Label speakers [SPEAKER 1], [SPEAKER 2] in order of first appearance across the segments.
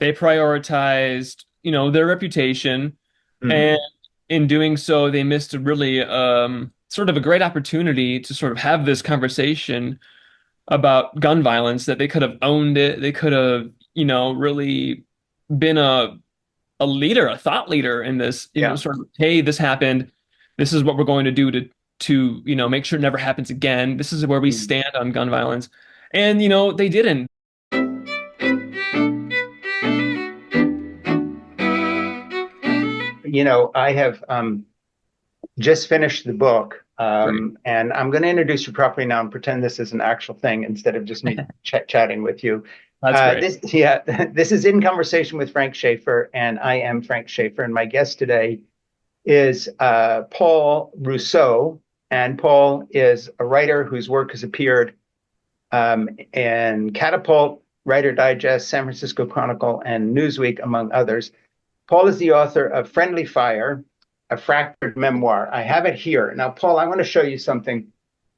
[SPEAKER 1] They prioritized, their reputation,
[SPEAKER 2] Mhm.
[SPEAKER 1] and in doing so, they missed a really sort of a great opportunity to sort of have this conversation about gun violence. That they could have owned it. They could have, really been a leader, a thought leader in this,
[SPEAKER 2] Yeah.
[SPEAKER 1] sort of, hey, this happened. This is what we're going to do to make sure it never happens again. This is where we
[SPEAKER 2] Mhm.
[SPEAKER 1] stand on gun violence. And they didn't.
[SPEAKER 2] I have just finished the book,
[SPEAKER 1] Great.
[SPEAKER 2] and I'm going to introduce you properly now and pretend this is an actual thing instead of just me chatting with you.
[SPEAKER 1] That's great.
[SPEAKER 2] This is In Conversation with Frank Schaeffer, and I am Frank Schaeffer, and my guest today is Paul Rousseau, and Paul is a writer whose work has appeared in Catapult, Writer Digest, San Francisco Chronicle, and Newsweek, among others. Paul is the author of Friendly Fire, a fractured memoir. I have it here. Now, Paul, I want to show you something.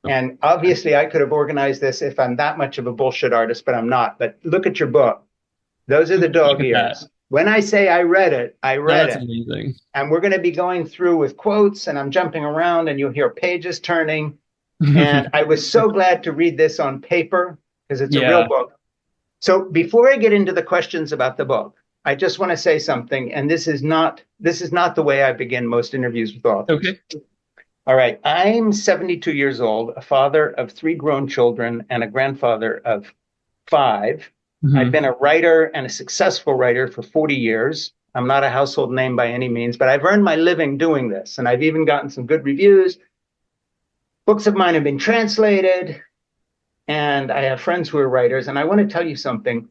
[SPEAKER 1] Oh,
[SPEAKER 2] And obviously, I could have organized this if I'm that much of a bullshit artist, but I'm not. But look at your book. Those are the
[SPEAKER 1] look
[SPEAKER 2] dog
[SPEAKER 1] at that.
[SPEAKER 2] ears. When I say I read it, I read
[SPEAKER 1] That's
[SPEAKER 2] it.
[SPEAKER 1] amazing.
[SPEAKER 2] And we're going to be going through with quotes, and I'm jumping around, and you'll hear pages turning. And I was so glad to read this on paper because it's a real
[SPEAKER 1] Yeah.
[SPEAKER 2] book. So before I get into the questions about the book, I just want to say something, and this is not the way I begin most interviews with authors.
[SPEAKER 1] Okay.
[SPEAKER 2] All right, I'm 72 years old, a father of three grown children, and a grandfather of five. I've
[SPEAKER 1] Hmm.
[SPEAKER 2] been a writer and a successful writer for 40 years. I'm not a household name by any means, but I've earned my living doing this, and I've even gotten some good reviews. Books of mine have been translated, and I have friends who are writers. And I want to tell you something.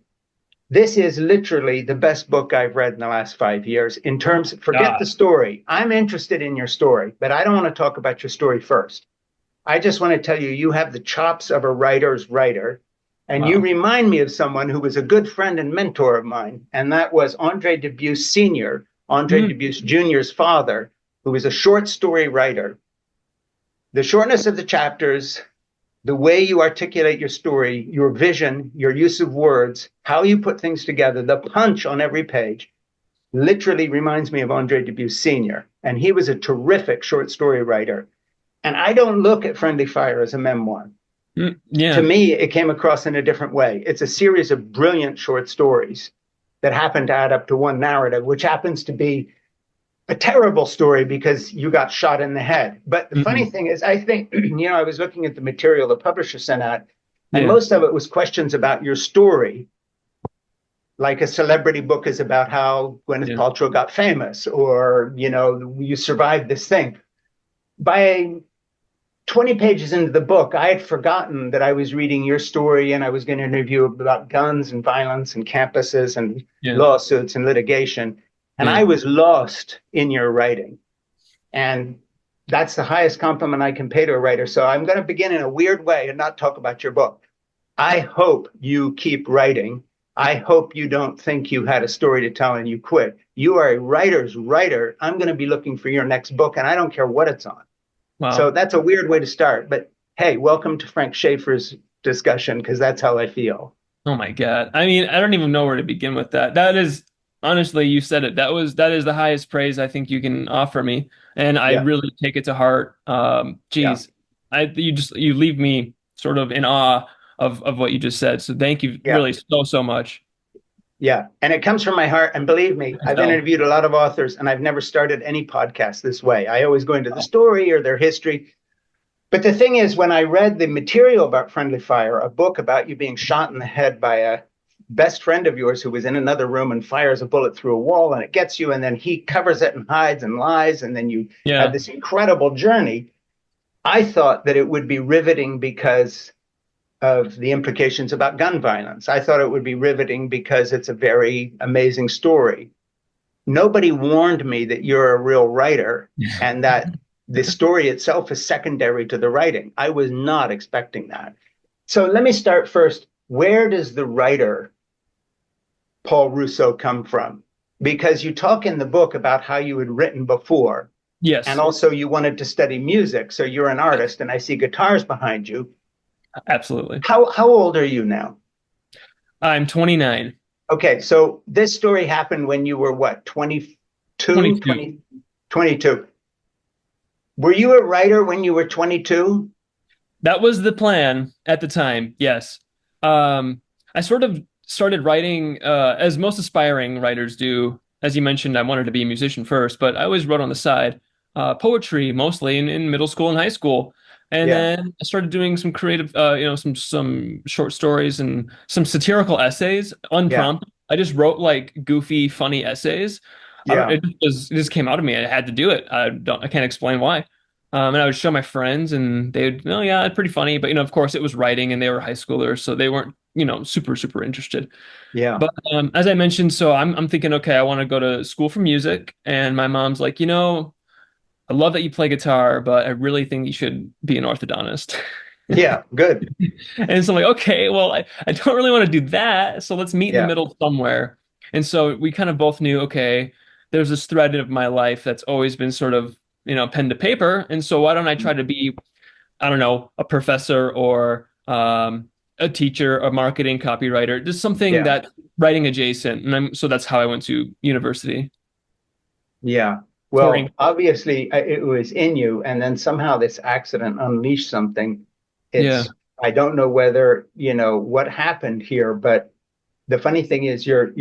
[SPEAKER 2] This is literally the best book I've read in the last 5 years in terms, forget
[SPEAKER 1] God.
[SPEAKER 2] the story. I'm interested in your story, but I don't want to talk about your story first. I just want to tell you, you have the chops of a writer's writer. And you
[SPEAKER 1] Wow.
[SPEAKER 2] remind me of someone who was a good friend and mentor of mine. And that was Andre Dubus Sr., Andre
[SPEAKER 1] Mhm.
[SPEAKER 2] Dubus Jr.'s father, who was a short story writer. The shortness of the chapters, the way you articulate your story, your vision, your use of words, how you put things together, the punch on every page literally reminds me of Andre Dubus Sr. And he was a terrific short story writer. And I don't look at Friendly Fire as a memoir. To
[SPEAKER 1] Yeah.
[SPEAKER 2] me, it came across in a different way. It's a series of brilliant short stories that happen to add up to one narrative, which happens to be a terrible story because you got shot in the head. But the funny
[SPEAKER 1] Hmm.
[SPEAKER 2] thing is, I think, I was looking at the material the publisher sent out, and
[SPEAKER 1] Yeah.
[SPEAKER 2] most of it was questions about your story. Like a celebrity book is about how Gwyneth
[SPEAKER 1] Yeah.
[SPEAKER 2] Paltrow got famous, or, you survived this thing. By 20 pages into the book, I had forgotten that I was reading your story and I was going to interview about guns and violence and campuses and
[SPEAKER 1] Yeah.
[SPEAKER 2] lawsuits and litigation. And
[SPEAKER 1] Yeah.
[SPEAKER 2] I was lost in your writing. And that's the highest compliment I can pay to a writer. So I'm going to begin in a weird way and not talk about your book. I hope you keep writing. I hope you don't think you had a story to tell and you quit. You are a writer's writer. I'm going to be looking for your next book, and I don't care what it's on. So
[SPEAKER 1] Wow.
[SPEAKER 2] that's a weird way to start. But hey, welcome to Frank Schaeffer's discussion, because that's how I feel.
[SPEAKER 1] Oh my God. I mean, I don't even know where to begin with that. That is, honestly, you said it. That is the highest praise I think you can offer me. And I
[SPEAKER 2] Yeah,
[SPEAKER 1] really take it to heart.
[SPEAKER 2] yeah,
[SPEAKER 1] Geez. You leave me sort of in awe of what you just said. So thank you
[SPEAKER 2] yeah,
[SPEAKER 1] really so much.
[SPEAKER 2] yeah. And it comes from my heart. And believe me,
[SPEAKER 1] I
[SPEAKER 2] I've
[SPEAKER 1] tell.
[SPEAKER 2] interviewed a lot of authors, and I've never started any podcast this way. I always go into the story or their history. But the thing is, when I read the material about Friendly Fire, a book about you being shot in the head by a best friend of yours who was in another room and fires a bullet through a wall and it gets you, and then he covers it and hides and lies, and then you have
[SPEAKER 1] Yeah.
[SPEAKER 2] this incredible journey. I thought that it would be riveting because of the implications about gun violence. I thought it would be riveting because it's a very amazing story. Nobody warned me that you're a real writer and that the story itself is secondary to the writing. I was not expecting that. So let me start first. Where does the writer Paul Rousseau come from? Because you talk in the book about how you had written before, and
[SPEAKER 1] Yes.
[SPEAKER 2] also you wanted to study music. So you're an
[SPEAKER 1] Yes.
[SPEAKER 2] artist, and I see guitars behind you.
[SPEAKER 1] Absolutely.
[SPEAKER 2] How old are you now?
[SPEAKER 1] I'm 29.
[SPEAKER 2] Okay, so this story happened when you were what, 22,
[SPEAKER 1] 22.
[SPEAKER 2] 20, 22. Were you a writer when you were 22?
[SPEAKER 1] That was the plan at the time. Yes. I sort of started writing as most aspiring writers do. As you mentioned, I wanted to be a musician first, but I always wrote on the side, poetry mostly in middle school and high school. And
[SPEAKER 2] Yeah,
[SPEAKER 1] then I started doing some creative, some short stories and some satirical essays,
[SPEAKER 2] yeah,
[SPEAKER 1] unprompted. I just wrote like goofy, funny essays. I don't.
[SPEAKER 2] yeah,
[SPEAKER 1] It just came out of me. I had to do it. I can't explain why. And I would show my friends, and they'd, oh yeah, it's pretty funny. But of course, it was writing, and they were high schoolers, so they weren't, super super interested.
[SPEAKER 2] yeah,
[SPEAKER 1] But as I mentioned, so I'm thinking, okay, I want to go to school for music, and my mom's like, I love that you play guitar, but I really think you should be an orthodontist.
[SPEAKER 2] yeah, good.
[SPEAKER 1] And so I'm like, okay, well, I don't really want to do that, so let's meet in the
[SPEAKER 2] Yeah,
[SPEAKER 1] middle somewhere. And so we kind of both knew, okay, there's this thread of my life that's always been sort of, pen to paper. And so why don't I try to be, I don't know, a professor or a teacher, a marketing copywriter, just something
[SPEAKER 2] yeah,
[SPEAKER 1] that writing adjacent. And so that's how I went to university
[SPEAKER 2] yeah.
[SPEAKER 1] for
[SPEAKER 2] Well,
[SPEAKER 1] English.
[SPEAKER 2] obviously it was in you, and then somehow this accident unleashed something.
[SPEAKER 1] Yeah.
[SPEAKER 2] I don't know whether, what happened here, but the funny thing is your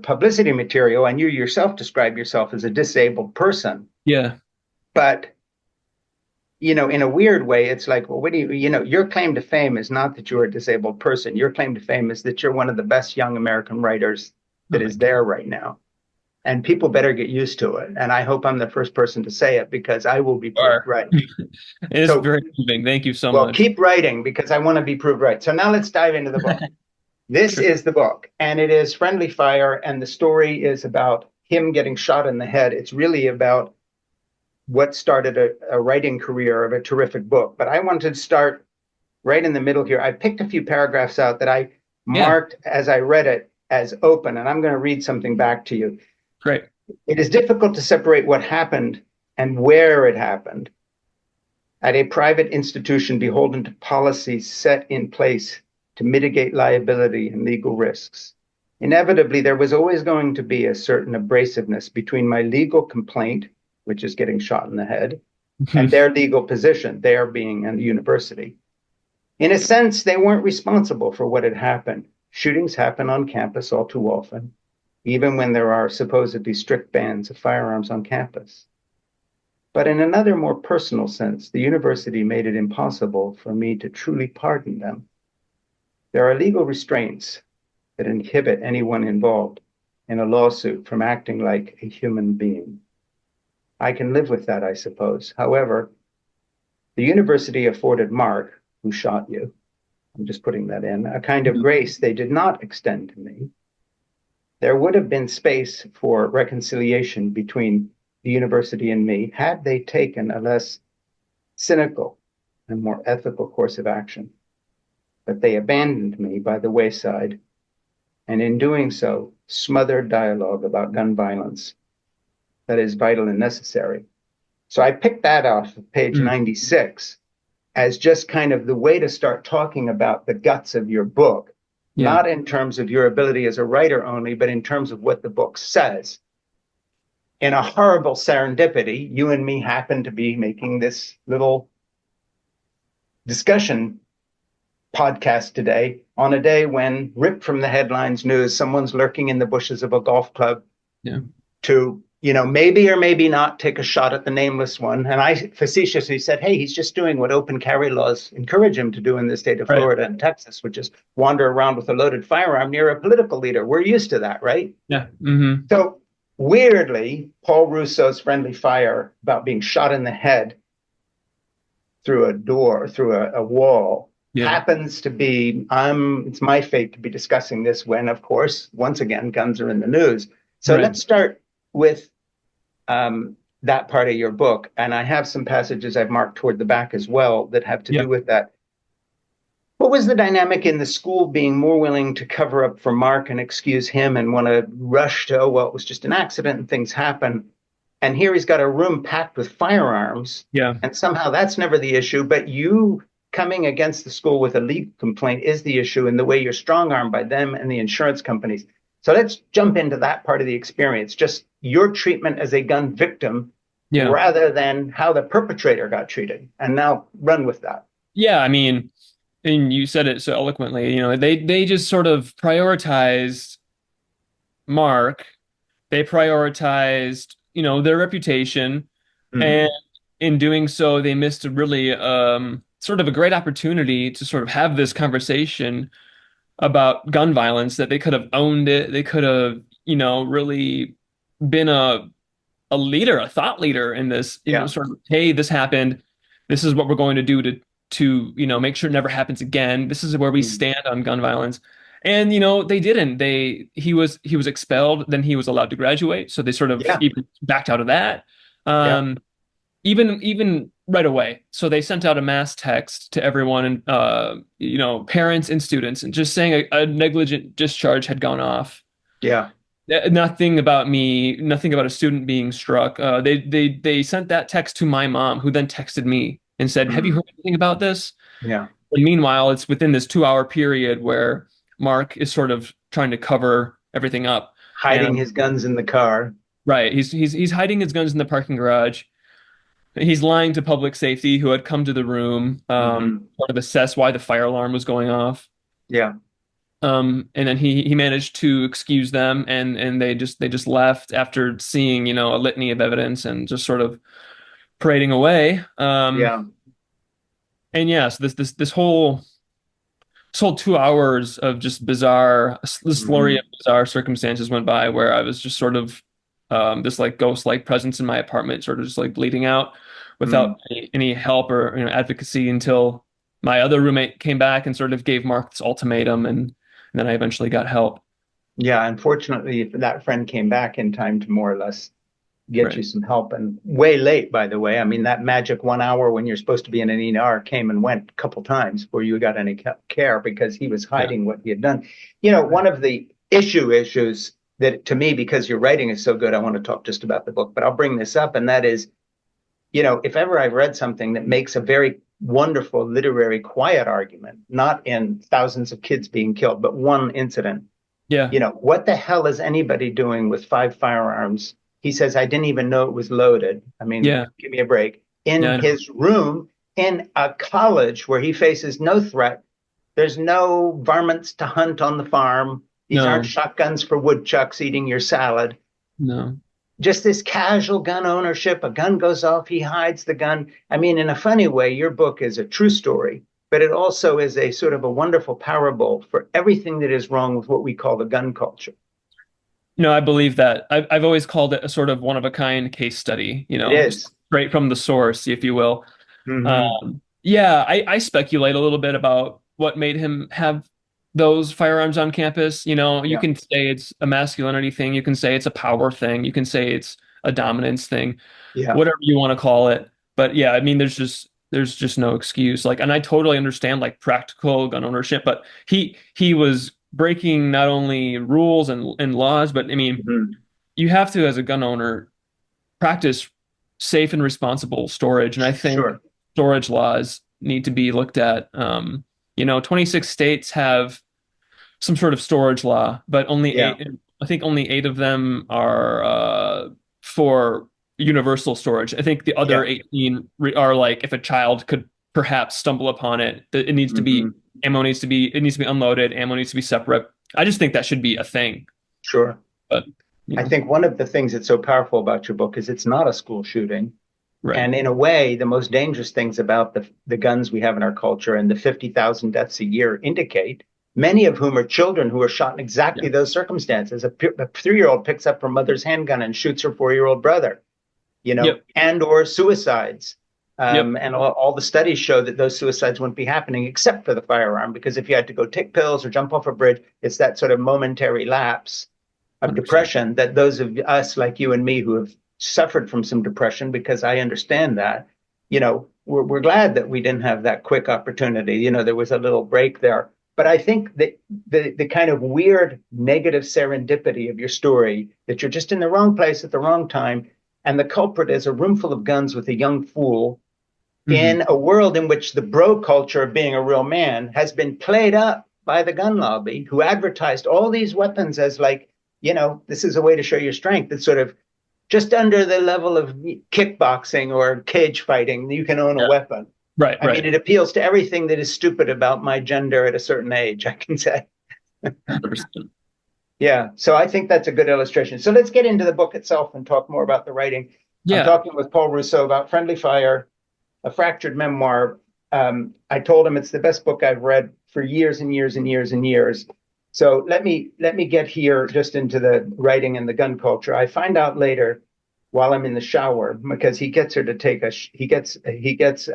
[SPEAKER 2] publicity material, and you yourself describe yourself as a disabled person,
[SPEAKER 1] Yeah.
[SPEAKER 2] but in a weird way, it's like, well, what do your claim to fame is not that you're a disabled person. Your claim to fame is that you're one of the best young American writers
[SPEAKER 1] Oh
[SPEAKER 2] that
[SPEAKER 1] my
[SPEAKER 2] is
[SPEAKER 1] God.
[SPEAKER 2] there right now. And people better get used to it. And I hope I'm the first person to say it because I will be
[SPEAKER 1] You
[SPEAKER 2] proved
[SPEAKER 1] are.
[SPEAKER 2] right.
[SPEAKER 1] It's
[SPEAKER 2] So,
[SPEAKER 1] very moving. Thank you so
[SPEAKER 2] well,
[SPEAKER 1] much.
[SPEAKER 2] keep writing because I want to be proved right. So now let's dive into the book. This
[SPEAKER 1] Sure.
[SPEAKER 2] is the book, and it is Friendly Fire, and the story is about him getting shot in the head. It's really about what started a writing career of a terrific book. But I wanted to start right in the middle here. I picked a few paragraphs out that I
[SPEAKER 1] Yeah.
[SPEAKER 2] marked as I read it as open, and I'm going to read something back to you.
[SPEAKER 1] Great.
[SPEAKER 2] It is difficult to separate what happened and where it happened. At a private institution beholden to policies set in place to mitigate liability and legal risks. Inevitably, there was always going to be a certain abrasiveness between my legal complaint, which is getting shot in the head, and their legal position, their being in the university. In a sense, they weren't responsible for what had happened. Shootings happen on campus all too often, even when there are supposedly strict bans of firearms on campus. But in another, more personal sense, the university made it impossible for me to truly pardon them. There are legal restraints that inhibit anyone involved in a lawsuit from acting like a human being. I can live with that, I suppose. However, the university afforded Mark, who shot you, I'm just putting that in, a kind of grace they did not extend to me. There would have been space for reconciliation between the university and me had they taken a less cynical and more ethical course of action. But they abandoned me by the wayside, and in doing so, smothered dialogue about gun violence that is vital and necessary. So I picked that off of page
[SPEAKER 1] Mm.
[SPEAKER 2] 96 as just kind of the way to start talking about the guts of your book,
[SPEAKER 1] Yeah.
[SPEAKER 2] not in terms of your ability as a writer only, but in terms of what the book says. In a horrible serendipity, you and me happen to be making this little discussion podcast today on a day when, ripped from the headlines news, someone's lurking in the bushes of a golf club
[SPEAKER 1] Yeah.
[SPEAKER 2] to, maybe or maybe not take a shot at the nameless one. And I facetiously said, hey, he's just doing what open carry laws encourage him to do in the state of
[SPEAKER 1] Right.
[SPEAKER 2] Florida and Texas, which is wander around with a loaded firearm near a political leader. We're used to that, right?
[SPEAKER 1] Yeah. Hmm.
[SPEAKER 2] So weirdly, Paul Rousseau's Friendly Fire about being shot in the head through a door, through a wall,
[SPEAKER 1] Yeah.
[SPEAKER 2] happens to be, it's my fate to be discussing this when, of course, once again, guns are in the news. So
[SPEAKER 1] Right.
[SPEAKER 2] let's start with that part of your book. And I have some passages I've marked toward the back as well that have to
[SPEAKER 1] Yeah.
[SPEAKER 2] do with that. What was the dynamic in the school being more willing to cover up for Mark and excuse him and want to rush to, oh, well, it was just an accident and things happen. And here he's got a room packed with firearms,
[SPEAKER 1] Yeah.
[SPEAKER 2] and somehow that's never the issue. But you coming against the school with a legal complaint is the issue, and the way you're strong armed by them and the insurance companies. So let's jump into that part of the experience, just your treatment as a gun victim
[SPEAKER 1] Yeah.
[SPEAKER 2] rather than how the perpetrator got treated. And now run with that.
[SPEAKER 1] Yeah, I mean, and you said it so eloquently, they just sort of prioritized Mark. They prioritized, their reputation, and
[SPEAKER 2] Mm-hmm.
[SPEAKER 1] in doing so, they missed a really sort of a great opportunity to sort of have this conversation about gun violence that they could have owned it. They could have, really been a leader, a thought leader in this,
[SPEAKER 2] Yeah.
[SPEAKER 1] sort of, hey, this happened. This is what we're going to do to, make sure it never happens again. This is where we
[SPEAKER 2] Mm.
[SPEAKER 1] stand on gun violence. And they didn't. He was expelled, then he was allowed to graduate. So they sort of
[SPEAKER 2] Yeah.
[SPEAKER 1] even backed out of that.
[SPEAKER 2] Yeah.
[SPEAKER 1] Um, even right away. So they sent out a mass text to everyone and parents and students and just saying a negligent discharge had gone off.
[SPEAKER 2] Yeah.
[SPEAKER 1] Nothing about me, nothing about a student being struck. They sent that text to my mom, who then texted me and said, "Have you
[SPEAKER 2] Mm.
[SPEAKER 1] heard anything about this?"
[SPEAKER 2] Yeah.
[SPEAKER 1] And meanwhile, it's within this 2 hour period where Mark is sort of trying to cover everything up.
[SPEAKER 2] Hiding
[SPEAKER 1] And
[SPEAKER 2] his guns in the car.
[SPEAKER 1] right, he's hiding his guns in the parking garage. He's lying to public safety, who had come to the room,
[SPEAKER 2] Hmm.
[SPEAKER 1] sort of assess why the fire alarm was going off.
[SPEAKER 2] Yeah.
[SPEAKER 1] And then he managed to excuse them, and they just left after seeing, a litany of evidence and just sort of parading away.
[SPEAKER 2] Yeah.
[SPEAKER 1] And yeah, so this whole 2 hours of just bizarre, this flurry
[SPEAKER 2] Hmm.
[SPEAKER 1] of bizarre circumstances went by, where I was just sort of this like ghost-like presence in my apartment, sort of just like bleeding out
[SPEAKER 2] Mm.
[SPEAKER 1] without any help or advocacy, until my other roommate came back and sort of gave Mark this ultimatum, and then I eventually got help.
[SPEAKER 2] Yeah. Unfortunately, that friend came back in time to more or less get you
[SPEAKER 1] Right.
[SPEAKER 2] some help and way late, by the way. I mean, that magic 1 hour when you're supposed to be in an ER came and went a couple times before you got any care because he was
[SPEAKER 1] Yeah.
[SPEAKER 2] hiding what he had done. You know,
[SPEAKER 1] Right.
[SPEAKER 2] one of the issues that to me, because your writing is so good, I want to talk just about the book, but I'll bring this up. And that is, if ever I've read something that makes a very wonderful literary quiet argument, not in thousands of kids being killed, but one incident,
[SPEAKER 1] Yeah.
[SPEAKER 2] what the hell is anybody doing with 5 firearms? He says, I didn't even know it was loaded. I mean,
[SPEAKER 1] Yeah.
[SPEAKER 2] give me a break. In
[SPEAKER 1] Yeah. I know.
[SPEAKER 2] his room, in a college where he faces no threat, there's no varmints to hunt on the farm. These aren't
[SPEAKER 1] No.
[SPEAKER 2] shotguns for woodchucks eating your salad.
[SPEAKER 1] No.
[SPEAKER 2] Just this casual gun ownership. A gun goes off, he hides the gun. I mean, in a funny way, your book is a true story, but it also is a sort of a wonderful parable for everything that is wrong with what we call the gun culture.
[SPEAKER 1] No, I believe that. I've always called it a sort of one of a kind case study,
[SPEAKER 2] It is.
[SPEAKER 1] straight from the source, if you will.
[SPEAKER 2] Mm-hmm.
[SPEAKER 1] Yeah, I speculate a little bit about what made him have those firearms on campus. You
[SPEAKER 2] Yeah.
[SPEAKER 1] can say it's a masculinity thing, you can say it's a power thing, you can say it's a dominance thing,
[SPEAKER 2] Yeah.
[SPEAKER 1] whatever you want to call it. But yeah, I mean, there's just no excuse. Like, and I totally understand like practical gun ownership, but he was breaking not only rules and laws, but I mean,
[SPEAKER 2] Mm-hmm.
[SPEAKER 1] you have to, as a gun owner, practice safe and responsible storage. And I think
[SPEAKER 2] Sure.
[SPEAKER 1] storage laws need to be looked at. 26 states have some sort of storage law, but only
[SPEAKER 2] Yeah.
[SPEAKER 1] eight, I think only eight of them are for universal storage. I think the other
[SPEAKER 2] Yeah.
[SPEAKER 1] 18 are like, if a child could perhaps stumble upon it, that it needs to be,
[SPEAKER 2] Mm-hmm.
[SPEAKER 1] it needs to be unloaded, ammo needs to be separate. I just think that should be a thing.
[SPEAKER 2] Sure.
[SPEAKER 1] But,
[SPEAKER 2] I think one of the things that's so powerful about your book is it's not a school shooting.
[SPEAKER 1] right.
[SPEAKER 2] And in a way, the most dangerous things about the guns we have in our culture and the 50,000 deaths a year indicate, many of whom are children who are shot in exactly
[SPEAKER 1] Yeah.
[SPEAKER 2] those circumstances. A 3-year-old picks up her mother's handgun and shoots her 4-year-old brother,
[SPEAKER 1] Yep.
[SPEAKER 2] and or suicides.
[SPEAKER 1] Yep.
[SPEAKER 2] And all the studies show that those suicides wouldn't be happening except for the firearm, because if you had to go take pills or jump off a bridge, it's that sort of momentary lapse of
[SPEAKER 1] 100%.
[SPEAKER 2] depression that those of us like you and me who have suffered from some depression, because I understand that, we're glad that we didn't have that quick opportunity. There was a little break there. But I think that the kind of weird negative serendipity of your story, that you're just in the wrong place at the wrong time, and the culprit is a room full of guns with a young fool
[SPEAKER 1] Hmm.
[SPEAKER 2] in a world in which the bro culture of being a real man has been played up by the gun lobby, who advertised all these weapons as like this is a way to show your strength. It's sort of just under the level of kickboxing or cage fighting. You can own a
[SPEAKER 1] Yeah.
[SPEAKER 2] weapon.
[SPEAKER 1] Right,
[SPEAKER 2] I mean,
[SPEAKER 1] right.
[SPEAKER 2] it appeals to everything that is stupid about my gender at a certain age, I can say.
[SPEAKER 1] 100%.
[SPEAKER 2] Yeah, so I think that's a good illustration. So let's get into the book itself and talk more about the writing. I'm
[SPEAKER 1] Yeah.
[SPEAKER 2] talking with Paul Rousseau about Friendly Fire, a fractured memoir. I told him it's the best book I've read for years and years and years and years. So let me get here just into the writing and the gun culture. I find out later while I'm in the shower because he gets her to take a he gets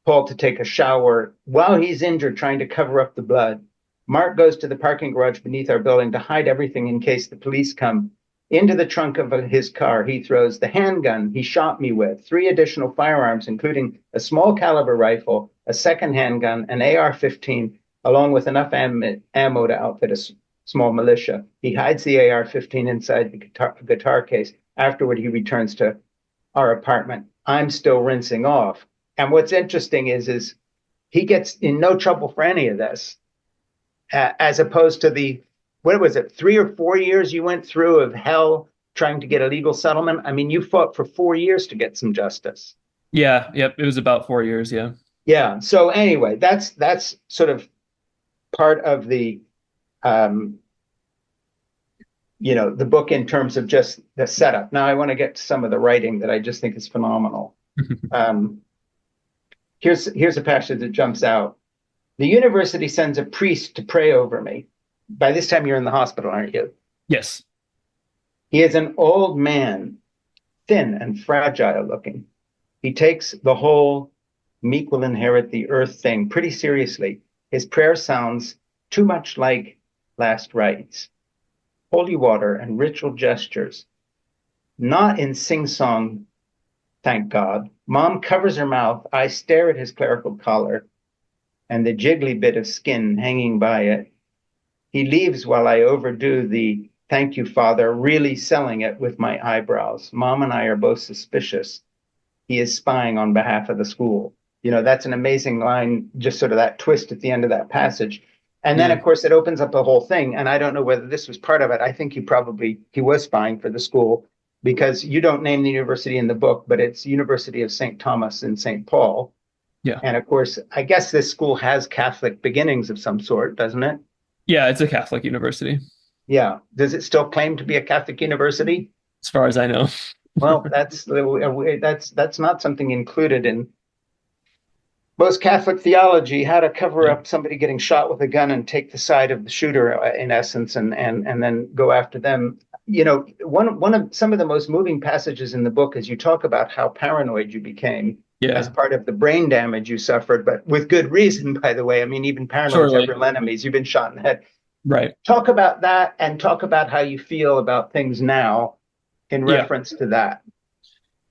[SPEAKER 2] Paul to take a shower while he's injured, trying to cover up the blood. Mark goes to the parking garage beneath our building to hide everything in case the police come. Into the trunk of his car, he throws the handgun he shot me with, three additional firearms, including a small caliber rifle, a second handgun, an AR-15, along with enough ammo to outfit a small militia. He hides the AR-15 inside the guitar case. Afterward, he returns to our apartment. I'm still rinsing off. And what's interesting is he gets in no trouble for any of this, as opposed to the what was it, 3 or 4 years you went through of hell trying to get a legal settlement. I mean, you fought for 4 years to get some justice.
[SPEAKER 1] Yeah, yep. It was about 4 years, yeah.
[SPEAKER 2] Yeah. So anyway, that's sort of part of the um, the book in terms of just the setup. Now I want to get to some of the writing that I just think is phenomenal. Um, here's a passage that jumps out. The university sends a priest to pray over me. By this time, you're in the hospital, aren't you?
[SPEAKER 1] Yes.
[SPEAKER 2] He is an old man, thin and fragile looking. He takes the whole meek will inherit the earth thing pretty seriously. His prayer sounds too much like last rites, holy water and ritual gestures, not in sing song, thank God. Mom covers her mouth. I stare at his clerical collar and the jiggly bit of skin hanging by it. He leaves while I overdo the thank you, Father, really selling it with my eyebrows. Mom and I are both suspicious. He is spying on behalf of the school. That's an amazing line, just sort of that twist at the end of that passage. And then,
[SPEAKER 1] Yeah.
[SPEAKER 2] of course, it opens up the whole thing. And I don't know whether this was part of it. I think he was spying for the school because you don't name the university in the book, but it's University of St. Thomas in St. Paul.
[SPEAKER 1] Yeah.
[SPEAKER 2] And of course, I guess this school has Catholic beginnings of some sort, doesn't it?
[SPEAKER 1] Yeah, it's a Catholic university,
[SPEAKER 2] Yeah. Does it still claim to be a Catholic university?
[SPEAKER 1] as far as I know.
[SPEAKER 2] Well, that's not something included in most Catholic theology, how to cover
[SPEAKER 1] Yeah.
[SPEAKER 2] up somebody getting shot with a gun and take the side of the shooter, in essence, and then go after them. One of some of the most moving passages in the book is you talk about how paranoid you became as
[SPEAKER 1] Yeah.
[SPEAKER 2] part of the brain damage you suffered, but with good reason, by the way. I mean, even paranoids have
[SPEAKER 1] Surely.
[SPEAKER 2] real enemies. You've been shot in the head.
[SPEAKER 1] Right.
[SPEAKER 2] Talk about that and talk about how you feel about things now in
[SPEAKER 1] Yeah.
[SPEAKER 2] reference to that.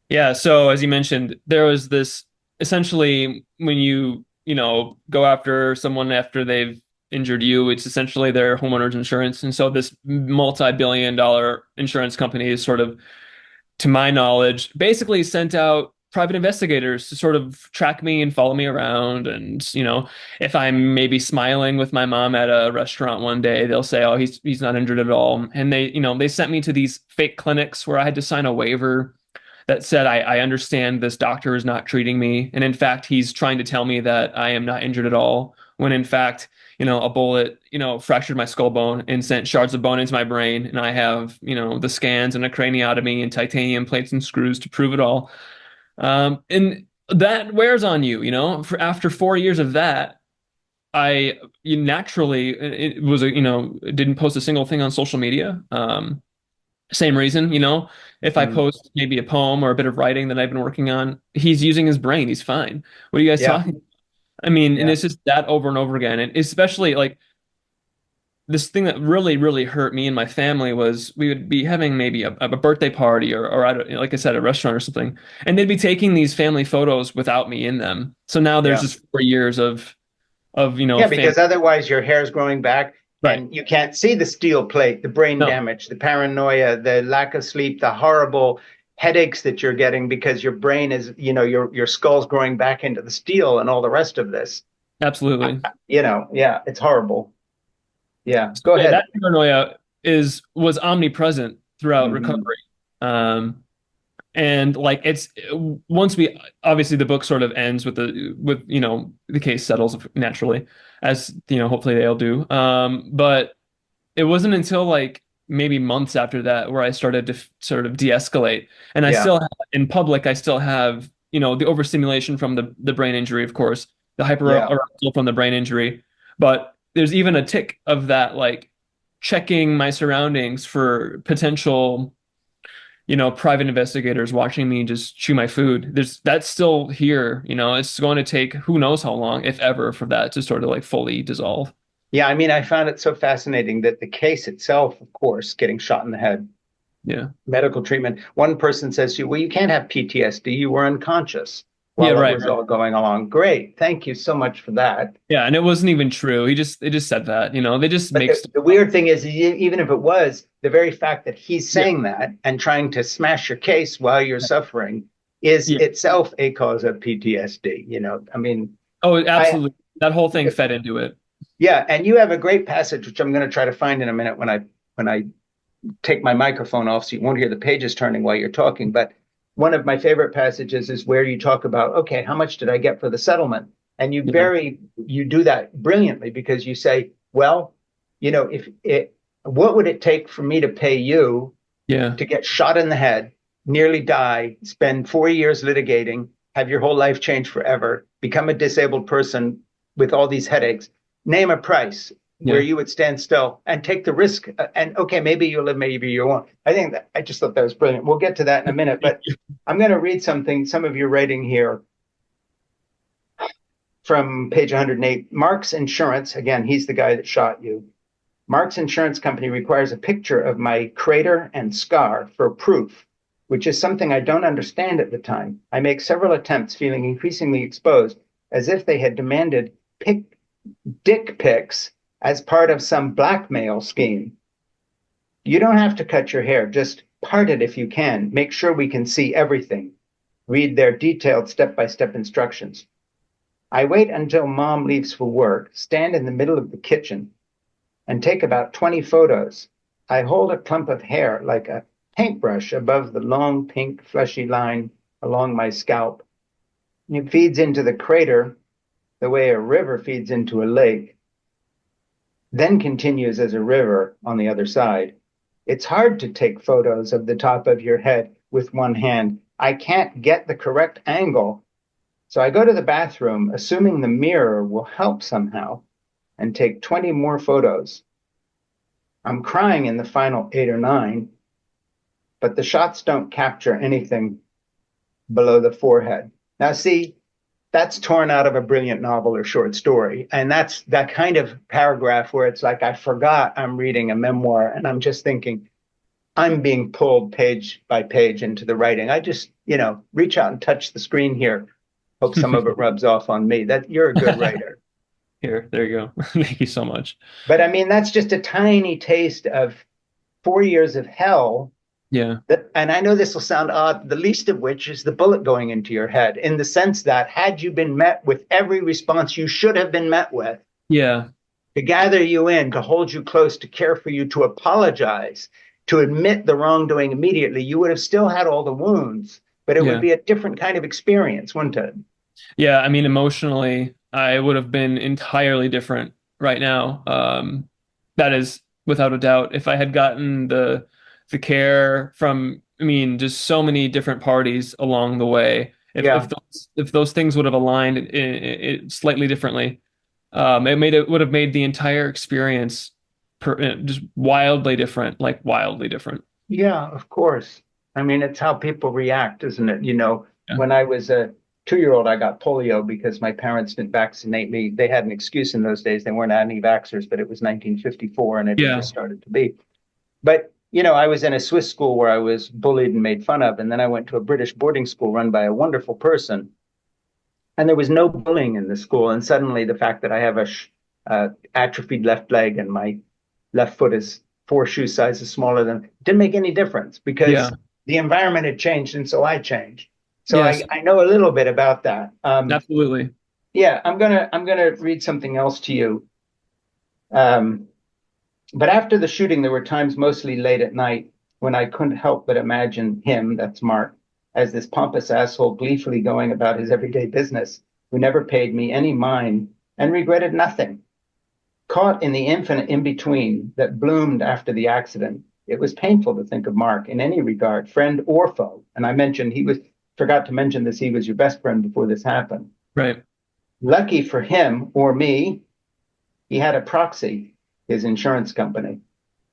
[SPEAKER 1] Yeah. So as you mentioned, there was this essentially when go after someone after they've injured you, it's essentially their homeowner's insurance. And so this multi-billion-dollar insurance company is sort of, to my knowledge, basically sent out private investigators to sort of track me and follow me around. And, if I'm maybe smiling with my mom at a restaurant one day, they'll say, oh, he's not injured at all. And they sent me to these fake clinics where I had to sign a waiver that said, I understand this doctor is not treating me. And in fact, he's trying to tell me that I am not injured at all. When in fact, a bullet, fractured my skull bone and sent shards of bone into my brain. And I have, the scans and a craniotomy and titanium plates and screws to prove it all. And that wears on you, for after 4 years of that, I naturally, it was didn't post a single thing on social media. Same reason, if I
[SPEAKER 2] Mm,
[SPEAKER 1] post maybe a poem or a bit of writing that I've been working on, he's using his brain. He's fine. What are you guys
[SPEAKER 2] yeah,
[SPEAKER 1] talking? I mean, and
[SPEAKER 2] yeah.
[SPEAKER 1] it's just that over and over again. And especially like this thing that really, really hurt me and my family was we would be having maybe a birthday party or at like I said, a restaurant or something, and they'd be taking these family photos without me in them. So now there's
[SPEAKER 2] Yeah.
[SPEAKER 1] just 4 years of
[SPEAKER 2] Yeah,
[SPEAKER 1] fam
[SPEAKER 2] because otherwise your hair's growing back
[SPEAKER 1] right.
[SPEAKER 2] and you can't see the steel plate, the brain
[SPEAKER 1] No,
[SPEAKER 2] damage, the paranoia, the lack of sleep, the horrible headaches that you're getting because your brain is, your skull's growing back into the steel and all the rest of this.
[SPEAKER 1] absolutely.
[SPEAKER 2] Yeah, it's horrible. Yeah, go
[SPEAKER 1] Yeah,
[SPEAKER 2] ahead.
[SPEAKER 1] that paranoia. is was omnipresent throughout
[SPEAKER 2] Hmm.
[SPEAKER 1] recovery. And like it's once we obviously the book sort of ends with the case settles naturally, as hopefully they'll do. But it wasn't until like maybe months after that where I started to sort of de-escalate. And I
[SPEAKER 2] Yeah,
[SPEAKER 1] still have, in public, I still have, the overstimulation from the brain injury, of course, the
[SPEAKER 2] yeah,
[SPEAKER 1] hyperarousal from the brain injury. But there's even a tick of that, like checking my surroundings for potential, private investigators watching me just chew my food. That's still here, it's going to take who knows how long, if ever, for that to sort of like fully dissolve.
[SPEAKER 2] yeah. I mean, I found it so fascinating that the case itself, of course, getting shot in the head,
[SPEAKER 1] Yeah.
[SPEAKER 2] medical treatment. One person says to you, "Well, you can't have PTSD. You were unconscious
[SPEAKER 1] Yeah,
[SPEAKER 2] while it
[SPEAKER 1] right,
[SPEAKER 2] was
[SPEAKER 1] right.
[SPEAKER 2] all going along." Great, thank you so much for that.
[SPEAKER 1] Yeah, and it wasn't even true. They just said that, they just
[SPEAKER 2] But
[SPEAKER 1] make
[SPEAKER 2] the,
[SPEAKER 1] stuff
[SPEAKER 2] the
[SPEAKER 1] up.
[SPEAKER 2] weird thing is, even if it was, the very fact that he's
[SPEAKER 1] Yeah.
[SPEAKER 2] saying that and trying to smash your case while you're suffering is
[SPEAKER 1] Yeah.
[SPEAKER 2] itself a cause of PTSD. I mean,
[SPEAKER 1] Oh,
[SPEAKER 2] I,
[SPEAKER 1] absolutely. That whole thing fed into it.
[SPEAKER 2] yeah, and you have a great passage, which I'm going to try to find in a minute when I take my microphone off, so you won't hear the pages turning while you're talking. But one of my favorite passages is where you talk about, okay, how much did I get for the settlement? And
[SPEAKER 1] Yeah.
[SPEAKER 2] you do that brilliantly because you say, well, if it, what would it take for me to pay you
[SPEAKER 1] Yeah.
[SPEAKER 2] to get shot in the head, nearly die, spend 4 years litigating, have your whole life change forever, become a disabled person with all these headaches? Name a price where
[SPEAKER 1] Yeah.
[SPEAKER 2] you would stand still and take the risk. And okay, maybe you'll live, maybe you won't. I just thought that was brilliant. We'll get to that in a minute, but I'm going to read some of your writing here from page 108. Mark's Insurance, again, he's the guy that shot you. Mark's insurance company requires a picture of my crater and scar for proof, which is something I don't understand at the time. I make several attempts, feeling increasingly exposed, as if they had demanded dick pics as part of some blackmail scheme. You don't have to cut your hair, just part it if you can. Make sure we can see everything. Read their detailed step by step instructions. I wait until mom leaves for work, stand in the middle of the kitchen, and take about 20 photos. I hold a clump of hair like a paintbrush above the long pink fleshy line along my scalp. It feeds into the crater the way a river feeds into a lake, then continues as a river on the other side. It's hard to take photos of the top of your head with one hand. I can't get the correct angle. So I go to the bathroom, assuming the mirror will help somehow, and take 20 more photos. I'm crying in the final 8 or 9, but the shots don't capture anything below the forehead. Now, see, that's torn out of a brilliant novel or short story. And that's that kind of paragraph where it's like, I forgot I'm reading a memoir and I'm just thinking, I'm being pulled page by page into the writing. I just, reach out and touch the screen here. Hope some of it rubs off on me. That you're a good writer.
[SPEAKER 1] Here, there you go. Thank you so much.
[SPEAKER 2] But I mean, that's just a tiny taste of 4 years of hell.
[SPEAKER 1] Yeah.
[SPEAKER 2] And I know this will sound odd, the least of which is the bullet going into your head, in the sense that had you been met with every response you should have been met with,
[SPEAKER 1] Yeah.
[SPEAKER 2] to gather you in, to hold you close, to care for you, to apologize, to admit the wrongdoing immediately, you would have still had all the wounds, but it would
[SPEAKER 1] Yeah.
[SPEAKER 2] be a different kind of experience, wouldn't it?
[SPEAKER 1] Yeah. I mean, emotionally, I would have been entirely different right now. That is without a doubt. If I had gotten the care from, I mean, just so many different parties along the way,
[SPEAKER 2] Yeah.
[SPEAKER 1] if those things would have aligned slightly differently, it would have made the entire experience just wildly different, like wildly different.
[SPEAKER 2] Yeah, of course. I mean, it's how people react, isn't it?
[SPEAKER 1] Yeah.
[SPEAKER 2] When I was a 2-year-old, I got polio because my parents didn't vaccinate me. They had an excuse in those days. They weren't anti-vaxxers, but it was 1954 and it had
[SPEAKER 1] Yeah.
[SPEAKER 2] just started to be. But, I was in a Swiss school where I was bullied and made fun of. And then I went to a British boarding school run by a wonderful person. And there was no bullying in the school. And suddenly the fact that I have a atrophied left leg and my left foot is 4 shoe sizes smaller than didn't make any difference
[SPEAKER 1] Yeah.
[SPEAKER 2] because the environment had changed and so I changed. So I,
[SPEAKER 1] Yes.
[SPEAKER 2] I know a little bit about that.
[SPEAKER 1] Absolutely.
[SPEAKER 2] Yeah, I'm gonna read something else to you. Um, But after the shooting, there were times mostly late at night when I couldn't help but imagine him, that's Mark, as this pompous asshole gleefully going about his everyday business, who never paid me any mind and regretted nothing. Caught in the infinite in between that bloomed after the accident, it was painful to think of Mark in any regard, friend or foe. And I mentioned forgot to mention this, he was your best friend before this happened.
[SPEAKER 1] Right.
[SPEAKER 2] Lucky for him or me, he had a proxy, his insurance company.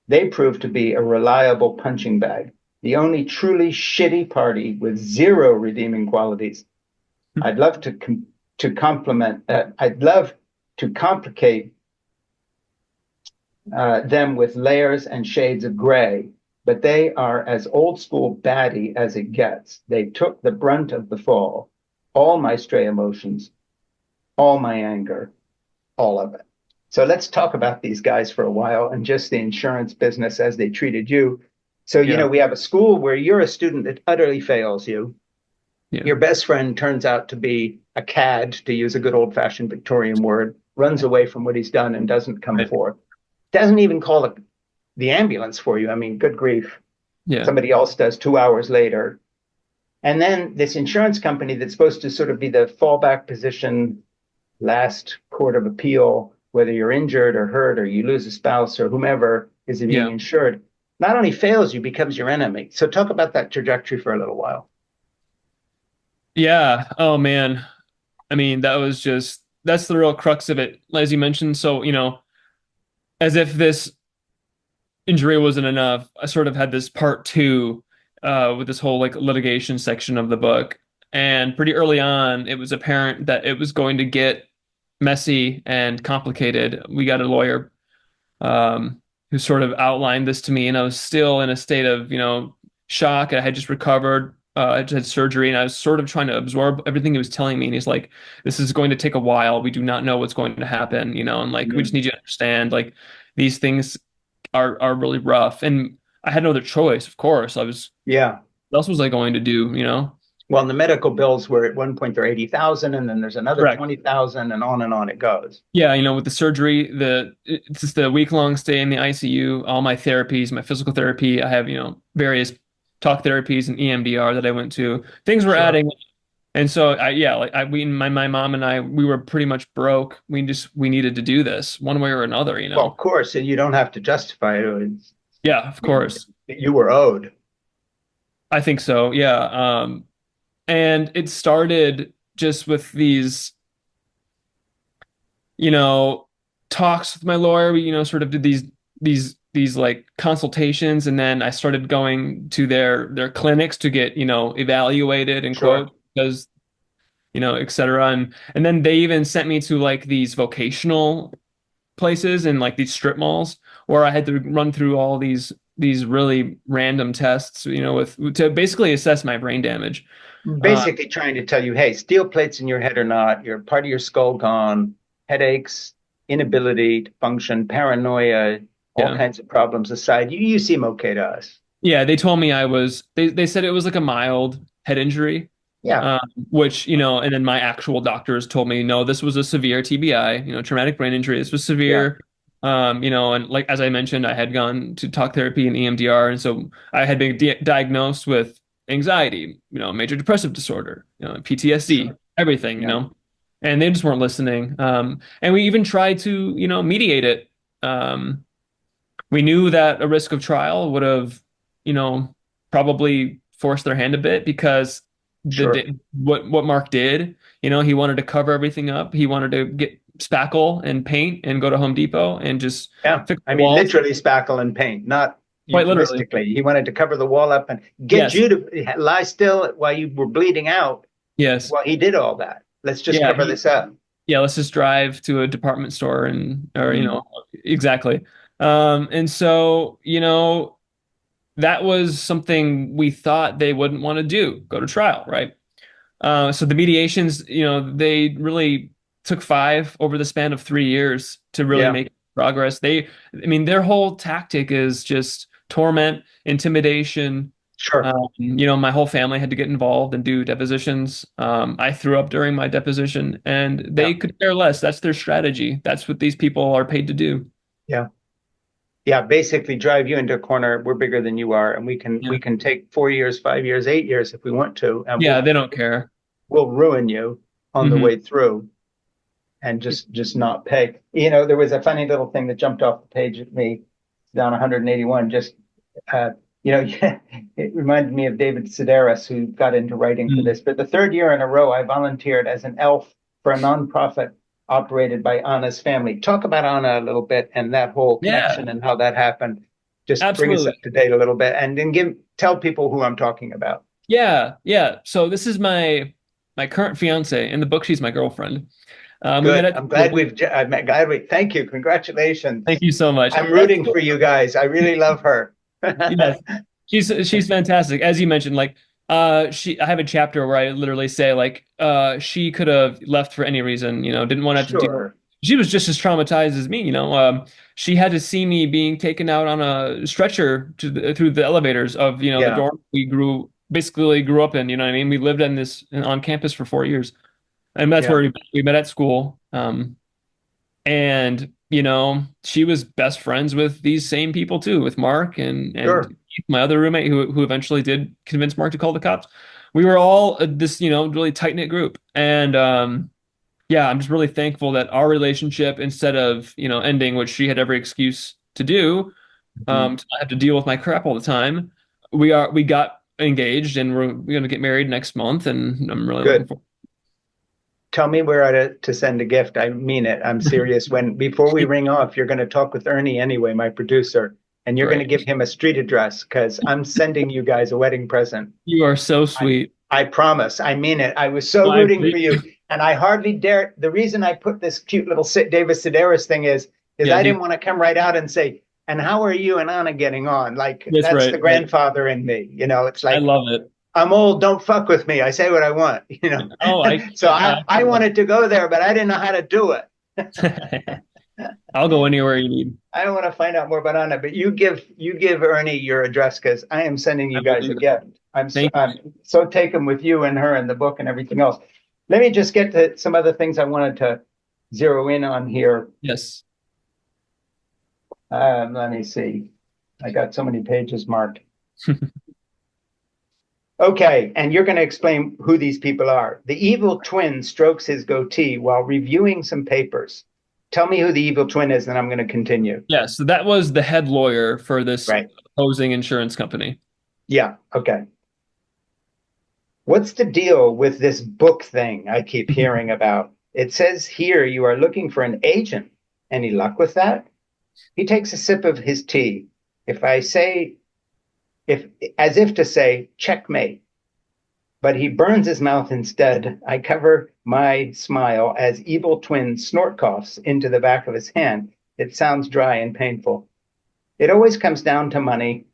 [SPEAKER 2] They proved to be a reliable punching bag, the only truly shitty party with zero redeeming qualities. I'd love to compliment. I'd love to complicate them with layers and shades of gray, but they are as old school batty as it gets. They took the brunt of the fall, all my stray emotions, all my anger, all of it. So let's talk about these guys for a while and just the insurance business as they treated you. So,
[SPEAKER 1] Yeah.
[SPEAKER 2] we have a school where you're a student that utterly fails you.
[SPEAKER 1] Yeah.
[SPEAKER 2] Your best friend turns out to be a cad, to use a good old fashioned Victorian word, runs away from what he's done and doesn't come
[SPEAKER 1] Right.
[SPEAKER 2] forth. Doesn't even call the ambulance for you. I mean, good grief.
[SPEAKER 1] Yeah.
[SPEAKER 2] Somebody else does 2 hours later. And then this insurance company that's supposed to sort of be the fallback position, last court of appeal, whether you're injured or hurt or you lose a spouse or whomever is being
[SPEAKER 1] Yeah.
[SPEAKER 2] insured, not only fails you, becomes your enemy. So talk about that trajectory for a little while.
[SPEAKER 1] Yeah. Oh man. I mean, that's the real crux of it, as you mentioned. So, as if this injury wasn't enough, I sort of had this part two with this whole like litigation section of the book. And pretty early on, it was apparent that it was going to get messy and complicated. We got a lawyer who sort of outlined this to me, and I was still in a state of, shock. I had just recovered. I just had surgery, and I was sort of trying to absorb everything he was telling me. And he's like, "This is going to take a while. We do not know what's going to happen, and like we just
[SPEAKER 2] Mm.
[SPEAKER 1] need you to understand, like these things are really rough." And I had no other choice, of course.
[SPEAKER 2] Yeah.
[SPEAKER 1] What else was I going to do?
[SPEAKER 2] Well, the medical bills were at one point they're 80,000 and then there's another
[SPEAKER 1] Correct.
[SPEAKER 2] 20,000 and on it goes.
[SPEAKER 1] Yeah, with the surgery, it's just the week-long stay in the ICU, all my therapies, my physical therapy. I have, various talk therapies and EMDR that I went to. Things were
[SPEAKER 2] Sure.
[SPEAKER 1] adding, and so yeah, like my mom and I, we were pretty much broke. We needed to do this one way or
[SPEAKER 2] Well,
[SPEAKER 1] another.
[SPEAKER 2] of course, and you don't have to justify it.
[SPEAKER 1] Yeah, of course.
[SPEAKER 2] You were owed.
[SPEAKER 1] I think so. Yeah. And it started just with these, you know, talks with my lawyer. We, sort of did these like consultations, and then I started going to their clinics to get, evaluated and
[SPEAKER 2] Sure.
[SPEAKER 1] quote because, et cetera. And then they even sent me to like these vocational places and like these strip malls where I had to run through all these really random tests, with to basically assess my brain damage. Uh,
[SPEAKER 2] Basically trying to tell you, hey, steel plates in your head or not, you're part of your skull gone, headaches, inability to function, paranoia, all
[SPEAKER 1] yeah.
[SPEAKER 2] kinds of problems aside, you seem okay to us.
[SPEAKER 1] Yeah, they told me they said it was like a mild head injury,
[SPEAKER 2] Yeah,
[SPEAKER 1] um, which, and then my actual doctors told me, no, this was a severe TBI, traumatic brain injury. This was
[SPEAKER 2] yeah,
[SPEAKER 1] severe. And like, as I mentioned, I had gone to talk therapy and EMDR. And so I had been diagnosed with anxiety, major depressive disorder, PTSD,
[SPEAKER 2] sure.
[SPEAKER 1] everything,
[SPEAKER 2] Yeah,
[SPEAKER 1] and they just weren't listening. And we even tried to, mediate it. We knew that a risk of trial would have, you know, probably forced their hand a bit because
[SPEAKER 2] sure.
[SPEAKER 1] what Mark did, he wanted to cover everything up. He wanted to get spackle and paint and go to Home Depot and just
[SPEAKER 2] Yeah.
[SPEAKER 1] fix
[SPEAKER 2] I
[SPEAKER 1] the
[SPEAKER 2] mean,
[SPEAKER 1] walls.
[SPEAKER 2] literally spackle and paint, not
[SPEAKER 1] Quite literally.
[SPEAKER 2] euphemistically. He wanted to cover the wall up and get
[SPEAKER 1] Yes.
[SPEAKER 2] you to lie still while you were bleeding out.
[SPEAKER 1] Yes.
[SPEAKER 2] Well, he did all that. Let's just
[SPEAKER 1] Yeah.
[SPEAKER 2] cover this up.
[SPEAKER 1] Yeah. Let's just drive to a department store or,
[SPEAKER 2] Mm.
[SPEAKER 1] exactly. And so, that was something we thought they wouldn't want to do, go to trial, right? So the mediations, they really took five over the span of 3 years to really
[SPEAKER 2] Yeah,
[SPEAKER 1] make progress. I mean, their whole tactic is just torment, intimidation.
[SPEAKER 2] sure.
[SPEAKER 1] My whole family had to get involved and do depositions. I threw up during my deposition, and they
[SPEAKER 2] Yeah,
[SPEAKER 1] could care less. That's their strategy. That's what these people are paid to do.
[SPEAKER 2] yeah. Yeah, basically drive you into a corner. We're bigger than you are, and
[SPEAKER 1] Yeah.
[SPEAKER 2] we can take 4 years, 5 years, 8 years if we want to, and
[SPEAKER 1] Yeah, they don't care.
[SPEAKER 2] we'll ruin you on the
[SPEAKER 1] Hmm.
[SPEAKER 2] way through and just not pay. There was a funny little thing that jumped off the page at me down 181. Just uh, it reminded me of David Sedaris, who got into writing for
[SPEAKER 1] Mm.
[SPEAKER 2] this. But the third year in a row, I volunteered as an elf for a nonprofit operated by Anna's family. Talk about Anna a little bit and that whole
[SPEAKER 1] Yeah,
[SPEAKER 2] connection and how that happened. Just bring us up
[SPEAKER 1] absolutely.
[SPEAKER 2] to date a little bit and then tell people who I'm talking about.
[SPEAKER 1] Yeah, yeah. So this is my current fiance. In the book, she's my girlfriend. We met
[SPEAKER 2] Good.
[SPEAKER 1] at
[SPEAKER 2] I'm glad
[SPEAKER 1] school.
[SPEAKER 2] I met. Glad we. Thank you. Congratulations.
[SPEAKER 1] Thank you so much.
[SPEAKER 2] I'm
[SPEAKER 1] That's
[SPEAKER 2] rooting for you guys. I really love her.
[SPEAKER 1] yes. She's fantastic. As you mentioned, like I have a chapter where I literally say like she could have left for any reason, didn't want to have to deal.
[SPEAKER 2] Sure.
[SPEAKER 1] She was just as traumatized as me. She had to see me being taken out on a stretcher through the elevators of, the
[SPEAKER 2] Yeah.
[SPEAKER 1] dorm basically grew up in, you know what I mean? We lived on campus for 4 years. And that's
[SPEAKER 2] Yeah.
[SPEAKER 1] where we met at school. And she was best friends with these same people too, with Mark and
[SPEAKER 2] Sure.
[SPEAKER 1] my other roommate who eventually did convince Mark to call the cops. We were all this really tight knit group, and yeah, I'm just really thankful that our relationship, instead of ending, which she had every excuse to do,
[SPEAKER 2] Mhm.
[SPEAKER 1] to not have to deal with my crap all the time, we got engaged and we're going to get married next month, and I'm really looking
[SPEAKER 2] Good.
[SPEAKER 1] forward.
[SPEAKER 2] Tell me where to send a gift. I mean it. I'm serious. Before we ring off, you're going to talk with Ernie anyway, my producer, and you're going to
[SPEAKER 1] Great.
[SPEAKER 2] give him a street address because I'm sending you guys a wedding present.
[SPEAKER 1] You are so
[SPEAKER 2] I
[SPEAKER 1] sweet.
[SPEAKER 2] I promise. I mean it. I was so
[SPEAKER 1] I
[SPEAKER 2] rooting for you, and I hardly dare. The reason I put this cute little Davis Sedaris thing is
[SPEAKER 1] yeah,
[SPEAKER 2] I didn't want to come right out and say, "And how are you and Anna getting on?" Like
[SPEAKER 1] that's
[SPEAKER 2] that's
[SPEAKER 1] right,
[SPEAKER 2] the
[SPEAKER 1] right.
[SPEAKER 2] grandfather in me. It's
[SPEAKER 1] I
[SPEAKER 2] like
[SPEAKER 1] love it.
[SPEAKER 2] I'm old. Don't fuck with me. I say what I want.
[SPEAKER 1] Oh,
[SPEAKER 2] So
[SPEAKER 1] I
[SPEAKER 2] I wanted to go there, but I didn't know how to do it.
[SPEAKER 1] I'll go anywhere you need.
[SPEAKER 2] I want to find out more about Anna, but you give Ernie your address because I am sending
[SPEAKER 1] I
[SPEAKER 2] you
[SPEAKER 1] will
[SPEAKER 2] guys
[SPEAKER 1] do
[SPEAKER 2] a
[SPEAKER 1] that.
[SPEAKER 2] gift.
[SPEAKER 1] Thank you.
[SPEAKER 2] I'm so taken with you and her and the book and everything else. Let me just get to some other things I wanted to zero in on here.
[SPEAKER 1] Yes.
[SPEAKER 2] Let me see. I got so many pages marked. Okay, and you're going to explain who these people are. The evil twin strokes his goatee while reviewing some papers. Tell me who the evil twin is, and I'm going to continue.
[SPEAKER 1] Yes. So that was the head lawyer for this
[SPEAKER 2] Right.
[SPEAKER 1] opposing insurance company.
[SPEAKER 2] Yeah. Okay. What's the deal with this book thing I keep hearing about? It says here you are looking for an agent. Any luck with that? He takes a sip of his tea. If I say, if as if to say, checkmate, but he burns his mouth instead. I cover my smile as evil twin snort coughs into the back of his hand. It sounds dry and painful. It always comes down to money.